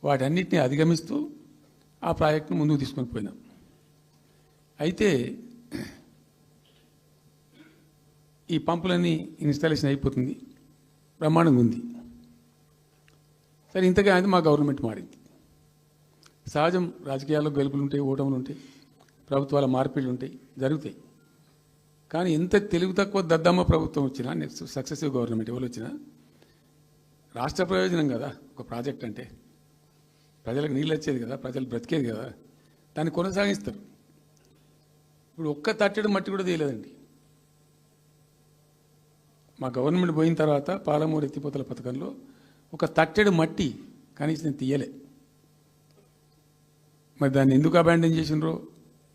వాటన్నిటిని అధిగమిస్తూ ఆ ప్రాజెక్టును ముందుకు తీసుకొని పోయినాం. అయితే ఈ పంపులన్నీ ఇన్స్టాలేషన్ అయిపోతుంది, బ్రహ్మాండంగా ఉంది. సరే, ఇంతగా అది మా గవర్నమెంట్ మారింది. సహజం, రాజకీయాల్లో గెలుపులు ఉంటాయి, ఓటములు ఉంటాయి, ప్రభుత్వాల మార్పిళ్ళు ఉంటాయి, జరుగుతాయి. కానీ ఎంత తెలుగు తక్కువ దద్దమ్మ ప్రభుత్వం వచ్చినా, నెక్స్ట్ సక్సెసివ్ గవర్నమెంట్ ఎవరు వచ్చినా రాష్ట్ర ప్రయోజనం కదా ఒక ప్రాజెక్ట్ అంటే. ప్రజలకు నీళ్ళు వచ్చేది కదా, ప్రజలు బ్రతికేది కదా, దాన్ని కొనసాగిస్తారు. ఇప్పుడు ఒక్క తట్టెడు మట్టి కూడా తీయలేదండి. మా గవర్నమెంట్ పోయిన తర్వాత పాలమూరు ఎత్తిపోతల పథకంలో ఒక తట్టెడు మట్టి కనీసం తీయలే. మరి దాన్ని ఎందుకు అబాండన్ చేసినరో,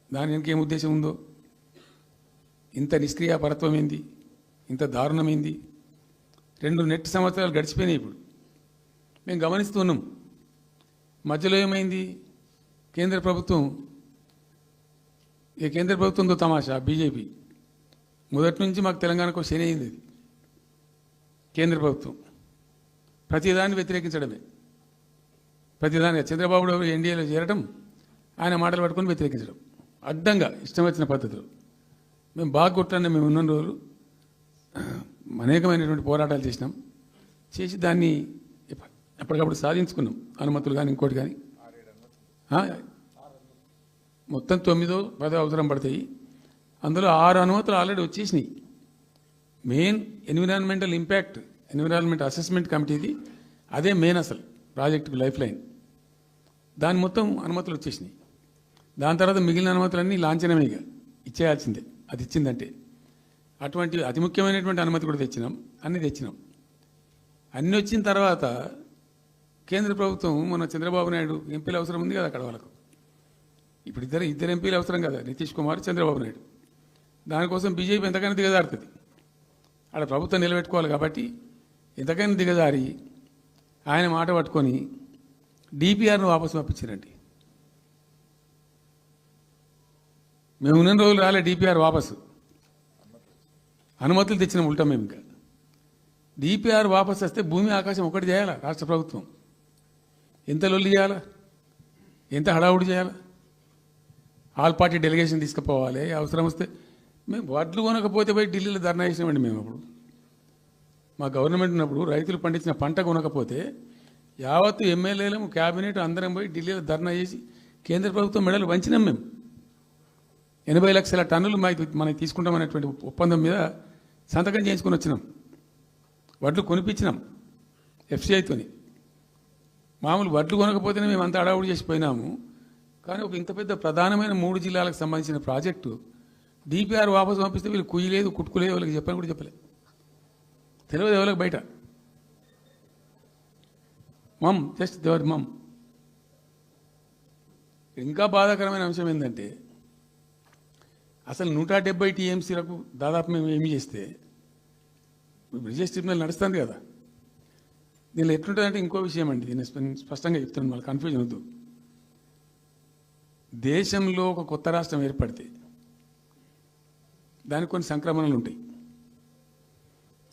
దాని వెనక ఏం ఉద్దేశం ఉందో, ఇంత నిష్క్రియాపరత్వం ఏంది, ఇంత దారుణమైంది. 2 నెట్ సంవత్సరాలు గడిచిపోయినాయి. ఇప్పుడు మేము గమనిస్తున్నాం. మధ్యలో ఏమైంది, కేంద్ర ప్రభుత్వంతో తమాషా. బీజేపీ మొదటి నుంచి మాకు తెలంగాణకు శని అయింది. అది కేంద్ర ప్రభుత్వం ప్రతిదాన్ని వ్యతిరేకించడమే. ప్రతిదాన్ని చంద్రబాబు ఎన్డీఏలో చేరడం, ఆయన మాటలు పట్టుకొని వ్యతిరేకించడం, అడ్డంగా ఇష్టం వచ్చిన పద్ధతులు. మేము బాగా కొట్టాను. మేము ఉన్న రోజులు అనేకమైనటువంటి పోరాటాలు చేసినాం. చేసి దాన్ని ఎప్పటికప్పుడు సాధించుకున్నాం. అనుమతులు కానీ ఇంకోటి కానీ మొత్తం 9-10 అవసరం పడతాయి. అందులో 6 అనుమతులు ఆల్రెడీ వచ్చేసినాయి. Main environmental impact, environment assessment కమిటీది అదే మెయిన్ అసలు ప్రాజెక్టుకు లైఫ్ లైన్. దాని మొత్తం అనుమతులు వచ్చేసినాయి. దాని తర్వాత మిగిలిన అనుమతులన్నీ లాంఛనమేగా, ఇచ్చేయాల్సిందే. అది ఇచ్చిందంటే అటువంటి అతి ముఖ్యమైనటువంటి అనుమతి కూడా తెచ్చినాం. అన్నీ తెచ్చినాం. అన్నీ వచ్చిన తర్వాత కేంద్ర ప్రభుత్వం మన చంద్రబాబు నాయుడు ఎంపీలు అవసరం ఉంది కదా అక్కడ వాళ్ళకు. ఇప్పుడు ఇద్దరు ఎంపీలు అవసరం కదా, నితీష్ కుమార్, చంద్రబాబు నాయుడు. దానికోసం బీజేపీ ఎంతకైనా దిగజారుతుంది. అక్కడ ప్రభుత్వం నిలబెట్టుకోవాలి కాబట్టి ఎంతకైనా దిగజారి ఆయన మాట పట్టుకొని డిపిఆర్ను వాపసు పంపించారండి. మేము ఉన్న రోజులు రాలే డిపిఆర్ వాపసు. అనుమతులు తెచ్చిన ఉల్టా మేము. ఇంకా డిపిఆర్ వాపసు వస్తే భూమి ఆకాశం ఒకటి చేయాలా రాష్ట్ర ప్రభుత్వం? ఎంత లొల్లి చేయాలా, ఎంత హడావుడి చేయాలా? ఆల్ పార్టీ డెలిగేషన్ తీసుకుపోవాలి. అవసరం వస్తే మేము వడ్లు కొనకపోతే పోయి ఢిల్లీలో ధర్నా చేసినామండి. మేము అప్పుడు మా గవర్నమెంట్ ఉన్నప్పుడు రైతులు పండించిన పంట కొనకపోతే యావత్తు ఎమ్మెల్యేలు, క్యాబినెట్ అందరం పోయి ఢిల్లీలో ధర్నా చేసి కేంద్ర ప్రభుత్వం మెడలు వంచినాం. మేము 80 లక్షల టన్నులు మనకి తీసుకుంటామనేటువంటి ఒప్పందం మీద సంతకం చేయించుకొని వచ్చినాం. వడ్లు కొనిపించినాం ఎఫ్సిఐతోని. మామూలు వడ్లు కొనకపోతేనే మేము అంత అడావుడు చేసిపోయినాము. కానీ ఒక ఇంత పెద్ద ప్రధానమైన 3 జిల్లాలకు సంబంధించిన ప్రాజెక్టు డిపిఆర్ వాపసు పంపిస్తే వీళ్ళు కుయ్యలేదు, కుట్టుకోలేదు, వాళ్ళకి చెప్పని కూడా చెప్పలేదు. తెలియదు ఎవరికి బయట. జస్ట్ దేవర్ మమ్. ఇంకా బాధాకరమైన అంశం ఏంటంటే అసలు 170 టీఎంసీలకు దాదాపు మేము ఏమి చేస్తే బ్రిజేష్ ట్రిబ్యునల్ నడుస్తుంది కదా. దీనిలో ఎట్లుంటుందంటే ఇంకో విషయం అండి, దీన్ని స్పష్టంగా చెప్తున్నాను, మళ్ళీ కన్ఫ్యూజన్ వద్దు. దేశంలో ఒక కొత్త రాష్ట్రం ఏర్పడితే దానికి కొన్ని సంక్రమణలు ఉంటాయి.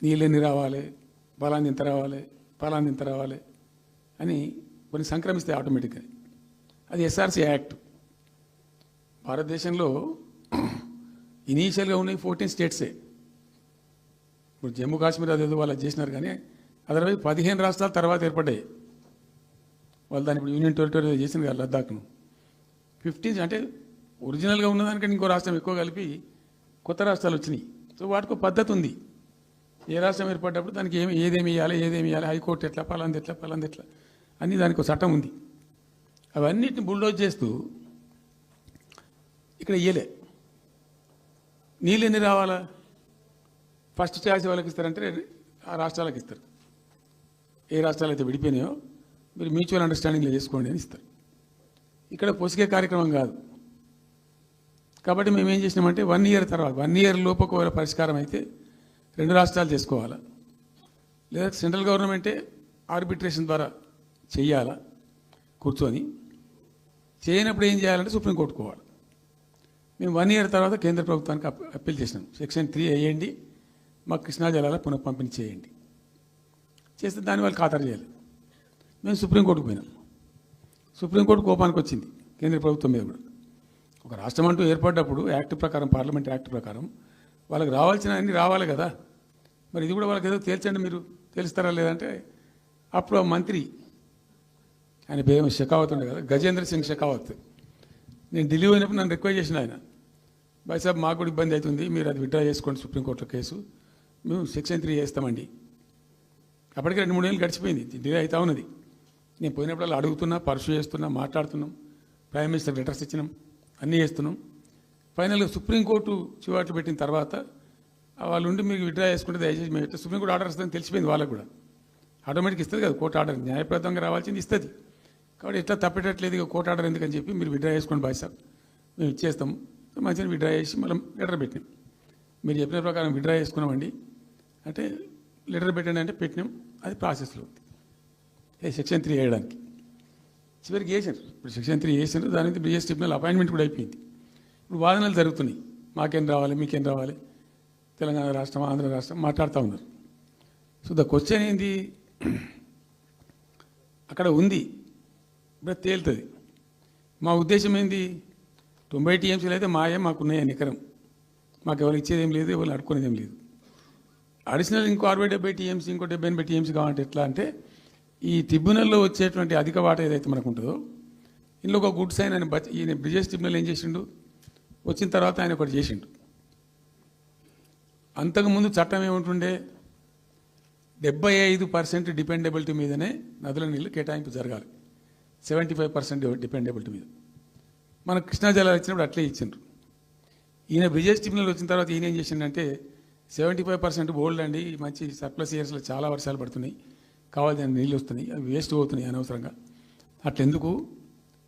నీళ్ళెన్ని రావాలి, ఫలాన్ని ఎంత రావాలి, ఫలాన్ని ఎంత రావాలి అని కొన్ని సంక్రమిస్తాయి ఆటోమేటిక్గా. అది ఎస్ఆర్సీ యాక్ట్. భారతదేశంలో ఇనీషియల్గా ఉన్నాయి 14 స్టేట్సే. ఇప్పుడు జమ్మూ కాశ్మీర్ అదేదో వాళ్ళు చేసినారు, కానీ అదర్వైజ్ 15 రాష్ట్రాల తర్వాత ఏర్పడ్డాయి. వాళ్ళు దాన్ని ఇప్పుడు యూనియన్ టెరిటరీ చేసింది కదా లద్దాఖ్ను. 15 అంటే ఒరిజినల్గా ఉన్నదానికంటే ఇంకో రాష్ట్రం ఎక్కువ కలిపి కొత్త రాష్ట్రాలు వచ్చినాయి. సో వాటికి పద్ధతి ఉంది. ఏ రాష్ట్రం ఏర్పడ్డప్పుడు దానికి ఏదేమి ఇవ్వాలి, హైకోర్టు ఎట్లా, పలాంది ఎట్లా అన్నీ దానికి ఒక చట్టం ఉంది. అవన్నిటిని బుల్డోజ్ చేస్తూ ఇక్కడ ఇయ్యలే. నీళ్ళు ఎన్ని రావాలా, ఫస్ట్ ఛాయిస్ వాళ్ళకి ఇస్తారంటే ఆ రాష్ట్రాలకు ఇస్తారు. ఏ రాష్ట్రాలు అయితే విడిపోయినాయో మీరు మ్యూచువల్ అండర్స్టాండింగ్లో చేసుకోండి అని ఇస్తారు. ఇక్కడ పొసిగే కార్యక్రమం కాదు. కాబట్టి మేము ఏం చేసినామంటే 1 ఇయర్ తర్వాత, 1 ఇయర్ లోపు ఒకవేళ పరిష్కారం అయితే 2 రాష్ట్రాలు చేసుకోవాలా, లేదా సెంట్రల్ గవర్నమెంటే ఆర్బిట్రేషన్ ద్వారా చెయ్యాలా కూర్చొని. చేయనప్పుడు ఏం చేయాలంటే సుప్రీంకోర్టు పోవాలి. మేము 1 ఇయర్ తర్వాత కేంద్ర ప్రభుత్వానికి అప్పీల్ చేసినాం. సెక్షన్ 3 వేయండి, మాకు కృష్ణా జలాల పునఃపంపిణీ చేయండి. చేస్తే దాన్ని వాళ్ళు ఖాతరు చేయాలి. మేము సుప్రీంకోర్టుకు పోయినాం. సుప్రీంకోర్టు కోపానికి వచ్చింది కేంద్ర ప్రభుత్వం మీద కూడా. ఒక రాష్ట్రం అంటూ ఏర్పడ్డప్పుడు యాక్ట్ ప్రకారం, పార్లమెంట్ యాక్ట్ ప్రకారం వాళ్ళకి రావాల్సిన అన్నీ రావాలి కదా. మరి ఇది కూడా వాళ్ళకి ఏదో తేల్చండి, మీరు తెలుస్తారా లేదంటే అప్పుడు ఆ మంత్రి, ఆయన పేరు షెకావత్ ఉండే కదా, గజేంద్ర సింగ్ షెకావత్, నేను ఢిల్లీ పోయినప్పుడు నన్ను రిక్వెస్ట్ చేసిన ఆయన, భాయ్ సాబ్ మాకు కూడా ఇబ్బంది అవుతుంది, మీరు అది విత్డ్రా చేసుకోండి సుప్రీంకోర్టులో కేసు, మేము సెక్షన్ 3 వేస్తామండి. అప్పటికే 2-3 ఏళ్ళు గడిచిపోయింది, డిలే అవుతా ఉన్నది. నేను పోయినప్పుడు అడుగుతున్నా, పర్సూ చేస్తున్నా, మాట్లాడుతున్నాం, ప్రైమ్ మినిస్టర్ లెటర్స్ ఇచ్చినాం, అన్నీ చేస్తున్నాం. ఫైనల్గా సుప్రీంకోర్టు చివాట్లు పెట్టిన తర్వాత వాళ్ళు ఉండి మీకు విత్డ్రా చేసుకుంటే దయచేసి మేము ఇట్లా సుప్రీంకోర్టు ఆర్డర్ ఇస్తుందని తెలిసిపోయింది వాళ్ళకు కూడా. ఆటోమేటిక్ ఇస్తుంది కదా కోర్టు ఆర్డర్, న్యాయప్రదంగా రావాల్సింది ఇస్తుంది. కాబట్టి ఎట్లా తప్పేటట్లేదు ఇక కోర్టు ఆర్డర్ ఎందుకని చెప్పి మీరు విత్డ్రా చేసుకోండి భాయ్ సాబ్, మేము ఇచ్చేస్తాం. మంచిగా విత్డ్రా చేసి మళ్ళీ లెటర్ పెట్టినాం. మీరు చెప్పిన ప్రకారం విత్డ్రా చేసుకున్నామండి అంటే లెటర్ పెట్టండి అంటే పెట్టినాం. అది ప్రాసెస్లో ఉంది సెక్షన్ 3 వేయడానికి. చివరికి వేసారు. ఇప్పుడు సెక్షన్ 3 వేసారు, దాని మీద బిఎస్ ట్రిబ్యునల్ అపాయింట్మెంట్ కూడా అయిపోయింది. ఇప్పుడు వాదనలు జరుగుతున్నాయి, మాకేం రావాలి, మీకేం రావాలి, తెలంగాణ రాష్ట్రం, ఆంధ్ర రాష్ట్రం మాట్లాడుతూ ఉన్నారు. సో ద క్వశ్చన్ ఏంది, అక్కడ ఉంది, ఇప్పుడు తేలుతుంది. మా ఉద్దేశం ఏంది, 90 టీఎంసీలు అయితే మాకున్నాయి నికరం, మాకు ఎవరు ఇచ్చేది ఏం లేదు, ఎవరు అడుక్కునేది ఏం లేదు. అడిషనల్ ఇంకో 60-70 టీఎంసీ, ఇంకో 70-80 టీఎంసీ కావాలంటే ఎట్లా అంటే, ఈ ట్రిబ్యునల్లో వచ్చేటువంటి అధిక వాటా ఏదైతే మనకు ఉంటుందో, ఇందులో ఒక గుడ్ సైన్ అని ఈయన బ్రిజేష్ ట్రిబ్యునల్ ఏం చేసిండు, వచ్చిన తర్వాత ఆయన ఒకటి చేసిండు. అంతకుముందు చట్టం ఏముంటుండే, 75% డిపెండబిలిటీ మీదనే నదుల నీళ్ళు కేటాయింపు జరగాలి, 75% డిపెండబిలిటీ మీద. మనకు కృష్ణా జలాలు వచ్చినప్పుడు అట్లే ఇచ్చిండ్రు. ఈయన బ్రిజేష్ ట్రిబ్యునల్ వచ్చిన తర్వాత ఈయన ఏం చేసిండంటే 75% బోల్డ్ అండి, మంచి సర్ప్లస్ ఇయర్స్లో చాలా వర్షాలు పడుతున్నాయి, కావాల్సిన నీళ్ళు వస్తున్నాయి, అవి వేస్ట్ అవుతున్నాయి అనవసరంగా, అట్లెందుకు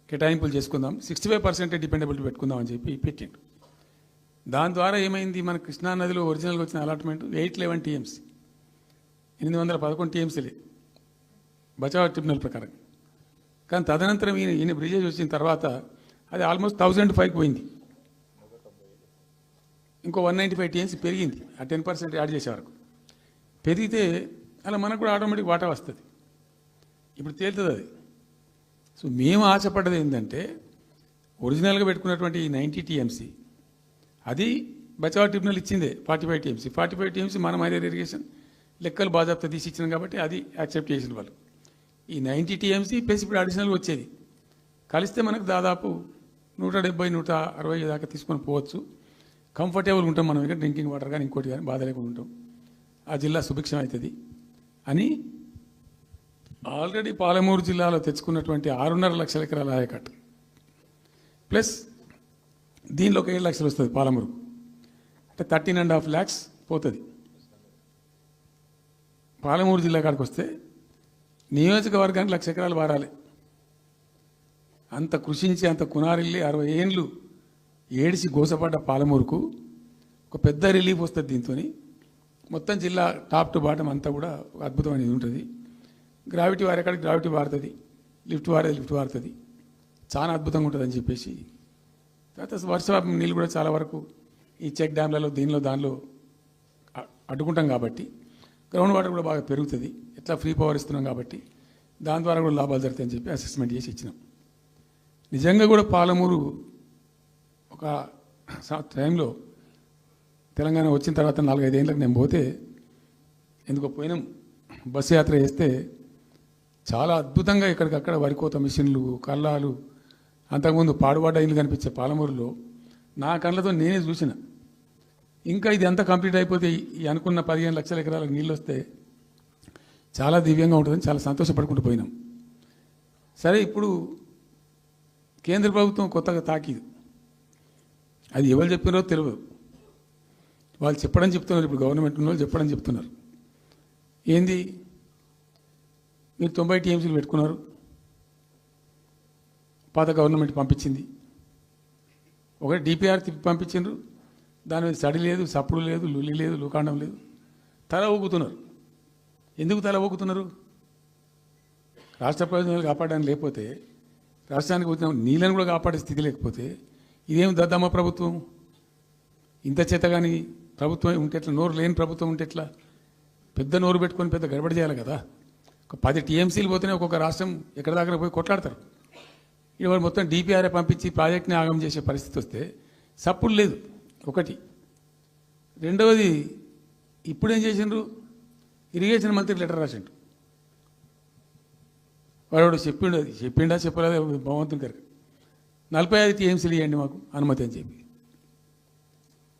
కేటాయింపులు చేసుకుందాం, 65% డిపెండబిలిటీ పెట్టుకుందాం అని చెప్పి పెట్టిండు. దాని ద్వారా ఏమైంది, మన కృష్ణా నదిలో ఒరిజినల్గా వచ్చిన అలాట్మెంట్ 811 టీఎంసీ, 811 టీఎంసీలే బచావ్ ట్రిబ్యునల్ ప్రకారం. కానీ తదనంతరం ఈయన బ్రిజేష్ వచ్చిన తర్వాత అది ఆల్మోస్ట్ 1005కి పోయింది, ఇంకో 195 టీఎంసీ పెరిగింది. ఆ 10% యాడ్ చేసే వరకు పెరిగితే అలా మనకు కూడా ఆటోమేటిక్ వాటా వస్తుంది. ఇప్పుడు తేలుతుంది అది. సో మేము ఆశపడ్డది ఏంటంటే, ఒరిజినల్గా పెట్టుకున్నటువంటి ఈ 90 టీఎంసీ అది బచావ్ ట్రిబ్యునల్ ఇచ్చిందే 45 టీఎంసీ. 45 టీఎంసీ మన మైనర్ ఇరిగేషన్ లెక్కలు బాజాప్తా తీసి ఇచ్చినాం కాబట్టి అది యాక్సెప్ట్ చేసిన వాళ్ళు. ఈ 90 టీఎంసీ ప్లస్ ఇప్పుడు అడిషనల్గా వచ్చేది కలిస్తే మనకు దాదాపు 170-160 దాకా తీసుకొని పోవచ్చు. కంఫర్టబుల్గా ఉంటాం మనం, ఇక డ్రింకింగ్ వాటర్ కానీ ఇంకోటి కానీ బాధ లేకుండా ఉంటాం, ఆ జిల్లా సుభిక్షం అవుతుంది అని ఆల్రెడీ పాలమూరు జిల్లాలో తెచ్చుకున్నటువంటి 6.5 లక్షల ఎకరాల ఆయకట్టు ప్లస్ దీనిలో ఒక 7 లక్షలు వస్తుంది పాలమూరు, అంటే 13.5 lakhs పోతుంది. పాలమూరు జిల్లా కాడికి వస్తే నియోజకవర్గానికి 1,00,000 ఎకరాలు వారాలి. అంత కృషించి అంత కునారిల్లి 60 ఏండ్లు ఏడిసి గోసపడ్డ పాలమూరుకు ఒక పెద్ద రిలీఫ్ వస్తుంది. దీంతో మొత్తం జిల్లా టాప్ టు బాటం అంతా కూడా ఒక అద్భుతమైనది ఉంటుంది. గ్రావిటీ వారేకాడికి గ్రావిటీ వారుతుంది, లిఫ్ట్ వారుతుంది, చాలా అద్భుతంగా ఉంటుంది అని చెప్పేసి. తర్వాత వర్ష నీళ్ళు కూడా చాలా వరకు ఈ చెక్ డ్యామ్లలో దానిలో అడ్డుకుంటాం కాబట్టి గ్రౌండ్ వాటర్ కూడా బాగా పెరుగుతుంది. ఎట్లా ఫ్రీ పవర్ ఇస్తున్నాం కాబట్టి దాని ద్వారా కూడా లాభాలు జరుగుతాయని చెప్పి అసెస్మెంట్ చేసి ఇచ్చినాం. నిజంగా కూడా పాలమూరు ఒక టైంలో తెలంగాణ వచ్చిన తర్వాత 4-5 ఏళ్ళకి నేను పోతే, ఎందుకో పోయినాం, బస్సు యాత్ర చేస్తే చాలా అద్భుతంగా ఎక్కడికక్కడ వరికోత మిషన్లు, కల్లాలు, అంతకుముందు పాడుబడ్డ ఇల్లు కనిపించే పాలమూరులో నా కళ్ళతో నేనే చూసిన. ఇంకా ఇది అంతా కంప్లీట్ అయిపోతే ఈ అనుకున్న 15 లక్షల ఎకరాలకు నీళ్ళు వస్తే చాలా దివ్యంగా ఉంటుందని చాలా సంతోషపడుకుంటూ పోయినాం. సరే, ఇప్పుడు కేంద్ర ప్రభుత్వం కొత్తగా తాకీదు, అది ఎవరు చెప్పినారో తెలియదు, వాళ్ళు చెప్తున్నారు. ఇప్పుడు గవర్నమెంట్ ఉన్న వాళ్ళు చెప్తున్నారు. ఏంది, మీరు 90 టీఎంసీలు పెట్టుకున్నారు, పాత గవర్నమెంట్ పంపించింది, ఒకటి డిపిఆర్ తిప్పి పంపించిండ్రు, దాని మీద సడి లేదు, సప్పుడు లేదు, లులి లేదు, లూకాండం లేదు, తల ఊగుతున్నారు. ఎందుకు తల ఊగుతున్నారు? రాష్ట్ర ప్రయోజనాలు కాపాడడానికి లేకపోతే, రాష్ట్రానికి వచ్చిన నీళ్ళని కూడా కాపాడే స్థితి లేకపోతే ఇదేం దద్దమ్మ ప్రభుత్వం? ఇంత చేత కానీ ప్రభుత్వం ఉంటే ఎట్లా? నోరు లేని ప్రభుత్వం ఉంటే ఎట్లా? పెద్ద నోరు పెట్టుకొని పెద్ద గడబడి చేయాలి కదా. ఒక 10 టీఎంసీలు పోతేనే ఒక్కొక్క రాష్ట్రం ఎక్కడి దగ్గర పోయి కొట్లాడతారు. ఇవాళ మొత్తం డిపిఆర్ఏ పంపించి ప్రాజెక్ట్ని ఆగం చేసే పరిస్థితి వస్తే సప్పుడు లేదు ఒకటి. రెండవది, ఇప్పుడేం చేసిండ్రు? ఇరిగేషన్ మంత్రి లెటర్ రాసిండు. వాడు చెప్పిండు, అది చెప్పిండా చెప్పలేదు భగవంతుని గారికి, 45 టీఎంసీలు ఇవ్వండి మాకు అనుమతి అని చెప్పి.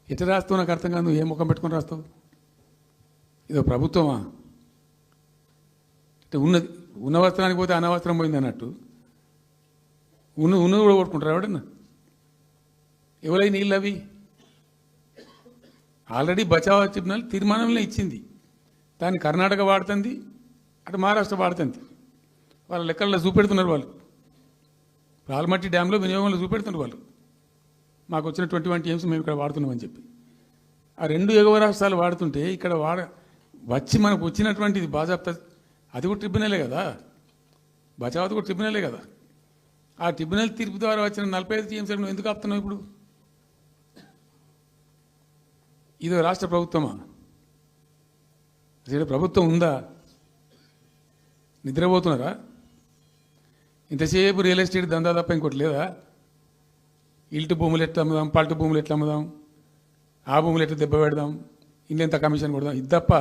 ఎట్లా రాస్తావు నాకు అర్థం కాదు. నువ్వు ఏ ముఖం పెట్టుకొని రాస్తావు? ఇదో ప్రభుత్వమా? అంటే ఉన్న వస్త్రానికి పోతే అనవసరం పోయింది అన్నట్టు ఉన్నది కూడా కొట్టుకుంటారు ఎవడన్నా? ఎవరై నీళ్ళు అవి? ఆల్రెడీ బచావ్ ట్రిబ్యునల్ తీర్మానంలో ఇచ్చింది. దాన్ని కర్ణాటక వాడుతుంది, అటు మహారాష్ట్ర వాడుతుంది. వాళ్ళ లెక్కల్లో చూపెడుతున్నారు వాళ్ళు. రాల్మట్టి డ్యాంలో వినియోగంలో చూపెడుతున్నారు వాళ్ళు. మాకు వచ్చిన 21 టీఎంసీ మేము ఇక్కడ వాడుతున్నామని చెప్పి. ఆ 2 ఎగువ రాష్ట్రాలు వాడుతుంటే ఇక్కడ వచ్చి మనకు వచ్చినటువంటిది బాజాప్తా, అది కూడా ట్రిబ్యునలే కదా. బచావత్ కూడా ట్రిబ్యునలే కదా. ఆ ట్రిబ్యునల్ తీర్పు ద్వారా వచ్చిన 45 టీఎంసీలు నువ్వు ఎందుకు ఆపుతున్నావు ఇప్పుడు? ఇదో రాష్ట్ర ప్రభుత్వమా? అసలు ప్రభుత్వం ఉందా? నిద్రపోతున్నారా? ఇంతసేపు రియల్ ఎస్టేట్ దందా తప్ప ఇంకోటి లేదా? ఇల్టు భూములు ఎట్లా అమ్ముదాం, పల్టు భూములు ఎట్లా అమ్ముదాం, ఆ భూములు ఎట్లా దెబ్బ పెడదాం, ఇంకెంత కమిషన్ కొడదాం, ఇది తప్ప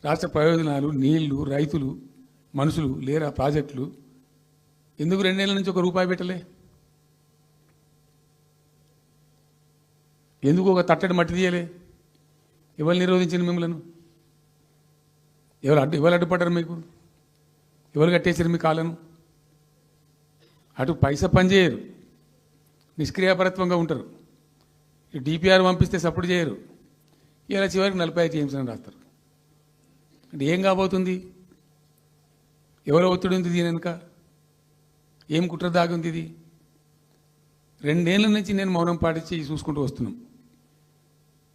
రాష్ట్ర ప్రయోజనాలు, నీళ్లు, రైతులు, మనుషులు లేరా? ప్రాజెక్టులు ఎందుకు 2 నెలల నుంచి ₹1 పెట్టలే? ఎందుకు ఒక తట్టడి మట్టి తీయలే? ఎవరు నిరోధించింది మిమ్మల్ని? ఎవరు అడ్డుపడ్డారు మీకు? ఎవరు కట్టేసారు మీ కాళ్ళను? అటు పైసా పనిచేయరు, నిష్క్రియాపరత్వంగా ఉంటారు. డిపిఆర్ పంపిస్తే సపోర్ట్ చేయరు. ఇలా చివరికి 45 టీఎంసీ అని రాస్తారు. అంటే ఏం కాబోతుంది? ఎవరో ఒత్తిడి ఉంది దీని వెనుక? ఏం కుట్ర దాగుంది ఇది? 2 ఏళ్ళ నుంచి నేను మౌనం పాటించి చూసుకుంటూ వస్తున్నాం.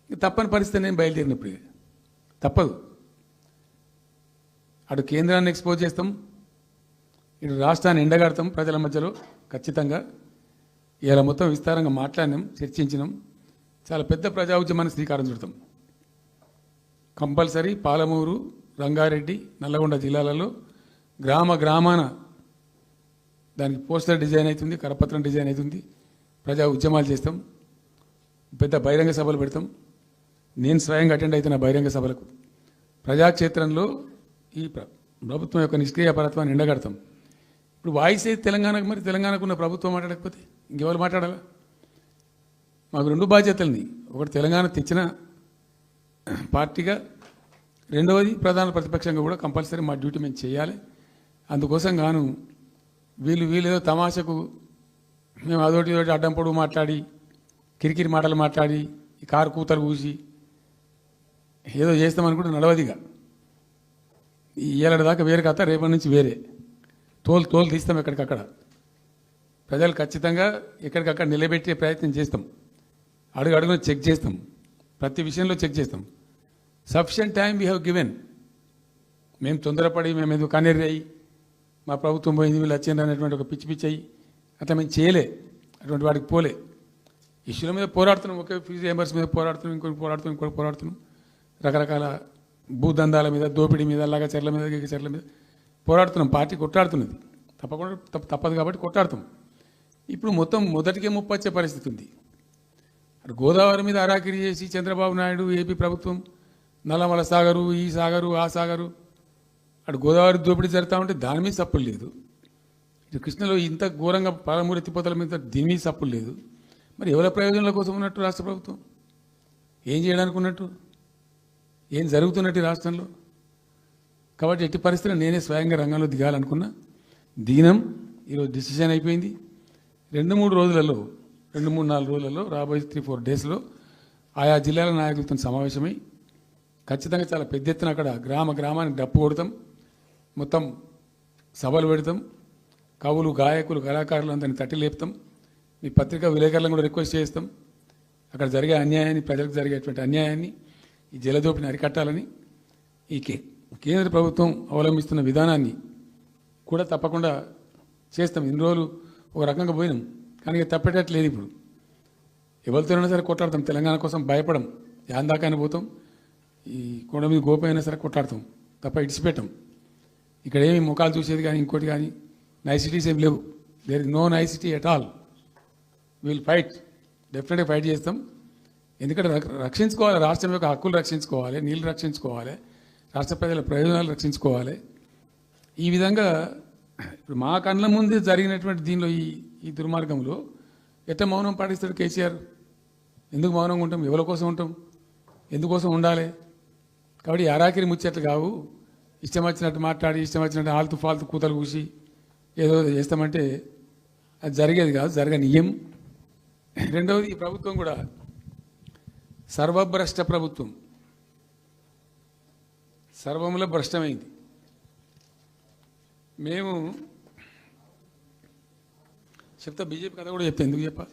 తప్పని పరిస్థితి నేను బయలుదేరినప్పుడు తప్పదు. అటు కేంద్రాన్ని ఎక్స్పోజ్ చేస్తాం, ఇటు రాష్ట్రాన్ని ఎండగడతాం ప్రజల మధ్యలో ఖచ్చితంగా. ఇలా మొత్తం విస్తారంగా మాట్లాడినాం, చర్చించినాం. చాలా పెద్ద ప్రజా ఉద్యమాన్ని శ్రీకారం చుడతాం. కంపల్సరీ పాలమూరు, రంగారెడ్డి, నల్లగొండ జిల్లాలలో గ్రామాన దానికి పోస్టర్ డిజైన్ అవుతుంది, కరపత్రం డిజైన్ అవుతుంది. ప్రజా ఉద్యమాలు చేస్తాం, పెద్ద బహిరంగ సభలు పెడతాం. నేను స్వయంగా అటెండ్ అవుతున్న బహిరంగ సభలకు. ప్రజాక్షేత్రంలో ఈ ప్రభుత్వం యొక్క నిష్క్రియాపరత్వాన్ని ఎండగడతాం. ఇప్పుడు వాయిస్ అయితే తెలంగాణకు, మరి తెలంగాణకు ఉన్న ప్రభుత్వం మాట్లాడకపోతే ఇంకెవరు మాట్లాడాలా? మాకు 2 బాధ్యతల్ని, ఒకటి తెలంగాణ తెచ్చిన పార్టీగా, రెండవది ప్రధాన ప్రతిపక్షంగా కూడా కంపల్సరీ మా డ్యూటీ మేము చేయాలి. అందుకోసం గాను వీళ్ళు ఏదో తమాషకు మేము అదోటి ఇదోటి అడ్డం పొడుగు మాట్లాడి, కిరికిరి మాటలు మాట్లాడి, ఈ కారు కూతలు కూసి ఏదో చేస్తామనుకుంటే నడవదిగా. ఏళ్ళ దాకా వేరే కథ, రేపటి నుంచి వేరే తోలు తీస్తాం ఎక్కడికక్కడ. ప్రజలు ఖచ్చితంగా ఎక్కడికక్కడ నిలబెట్టే ప్రయత్నం చేస్తాం. అడుగున చెక్ చేస్తాం, ప్రతి విషయంలో చెక్ చేస్తాం. Sufficient time we have given. మేము తొందరపడి మేము ఎందుకు కన్నెర్రి అయ్యి మా ప్రభుత్వం పోయింది వీళ్ళు వచ్చింది అనేటువంటి ఒక పిచ్చి అయ్యి అట్లా మేము చేయలే, అటువంటి వాడికి పోలే. ఇష్యూల మీద పోరాడుతున్నాం, ఒకే ఫీజు రియంబర్స్ మీద పోరాడుతున్నాం, ఇంకోటి పోరాడుతున్నాం. రకరకాల భూదందాల మీద, దోపిడీ మీద, చెర్ల మీద పోరాడుతున్నాం. పార్టీ కొట్లాడుతున్నది, తప్పదు కాబట్టి కొట్లాడుతాం. ఇప్పుడు మొత్తం మొదటికే ముప్పొచ్చే పరిస్థితి ఉంది. అటు గోదావరి మీద అరాకిరి చేసి చంద్రబాబు నాయుడు, ఏపీ ప్రభుత్వం నల్లమల సాగరు, ఈ సాగరు, ఆ సాగరు, అటు గోదావరి దోపిడీ జరుగుతూ ఉంటే దాని మీద సప్పులు లేదు. ఇటు కృష్ణలో ఇంత ఘోరంగా పాలమూరు ఎత్తిపోతల మీద దీని మీద సప్పులు లేదు. మరి ఎవరి ప్రయోజనాల కోసం ఉన్నట్టు రాష్ట్ర ప్రభుత్వం? ఏం చేయడానికి ఉన్నట్టు? ఏం జరుగుతున్నట్టు రాష్ట్రంలో? కాబట్టి ఎట్టి పరిస్థితుల్లో నేనే స్వయంగా రంగంలో దిగాలనుకున్నా. దిగినం. ఈరోజు డిసిషన్ అయిపోయింది. 2-3 రోజులలో, 2-3-4 రోజులలో, రాబోయే 3-4 డేస్లో ఆయా జిల్లాల నాయకులతో సమావేశమై ఖచ్చితంగా చాలా పెద్ద ఎత్తున అక్కడ గ్రామానికి డప్పు కొడతాం, మొత్తం సభలు పెడతాం, కవులు, గాయకులు, కళాకారులు అందరినీ తట్టి లేపుతాం. మీ పత్రికా విలేకరులను కూడా రిక్వెస్ట్ చేస్తాం. అక్కడ జరిగే అన్యాయాన్ని, ప్రజలకు జరిగేటువంటి అన్యాయాన్ని, ఈ జలదోపిని అరికట్టాలని, ఈ కేంద్ర ప్రభుత్వం అవలంబిస్తున్న విధానాన్ని కూడా తప్పకుండా చేస్తాం. ఇన్ని రోజులు ఒక రకంగా పోయినాం, కానీ తప్పేటట్లేదు. ఇప్పుడు ఎవరితోనైనా సరే కొట్లాడతాం, తెలంగాణ కోసం భయపడం, యాందాకాని పోతాం, ఈ కొండ మీద గోపైనా సరే కొట్లాడతాం తప్ప ఇడిచిపెట్టాం. ఇక్కడ ఏమి ముఖాలు చూసేది కానీ ఇంకోటి కానీ నైసిటీస్ ఏమి లేవు. There is no nicety at all. Will fight, డెఫినెట్గా ఫైట్ చేస్తాం. ఎందుకంటే రక్షించుకోవాలి, రాష్ట్రం యొక్క హక్కులు రక్షించుకోవాలి, నీళ్లు రక్షించుకోవాలి, రాష్ట్ర ప్రజల ప్రయోజనాలు రక్షించుకోవాలి. ఈ విధంగా ఇప్పుడు మా కళ్ళ ముందే జరిగినటువంటి దీనిలో ఈ దుర్మార్గంలో ఎట్ట మౌనం పాటిస్తాడు కేసీఆర్? ఎందుకు మౌనంగా ఉంటాం? ఎవరి కోసం ఉంటాం? ఎందుకోసం ఉండాలి? కాబట్టి అరాకిరి ముచ్చట్లు కావు. ఇష్టం వచ్చినట్టు మాట్లాడి ఇష్టం వచ్చినట్టు ఆల్తు ఫాల్తు కూతలు కూసి ఏదో చేస్తామంటే అది జరిగేది కాదు, జరగనీయం. రెండవది, ఈ ప్రభుత్వం కూడా సర్వభ్రష్ట ప్రభుత్వం, సర్వంలో భ్రష్టమైంది. మేము చెప్తా, బీజేపీ కథ కూడా చెప్తా, ఎందుకు చెప్పా?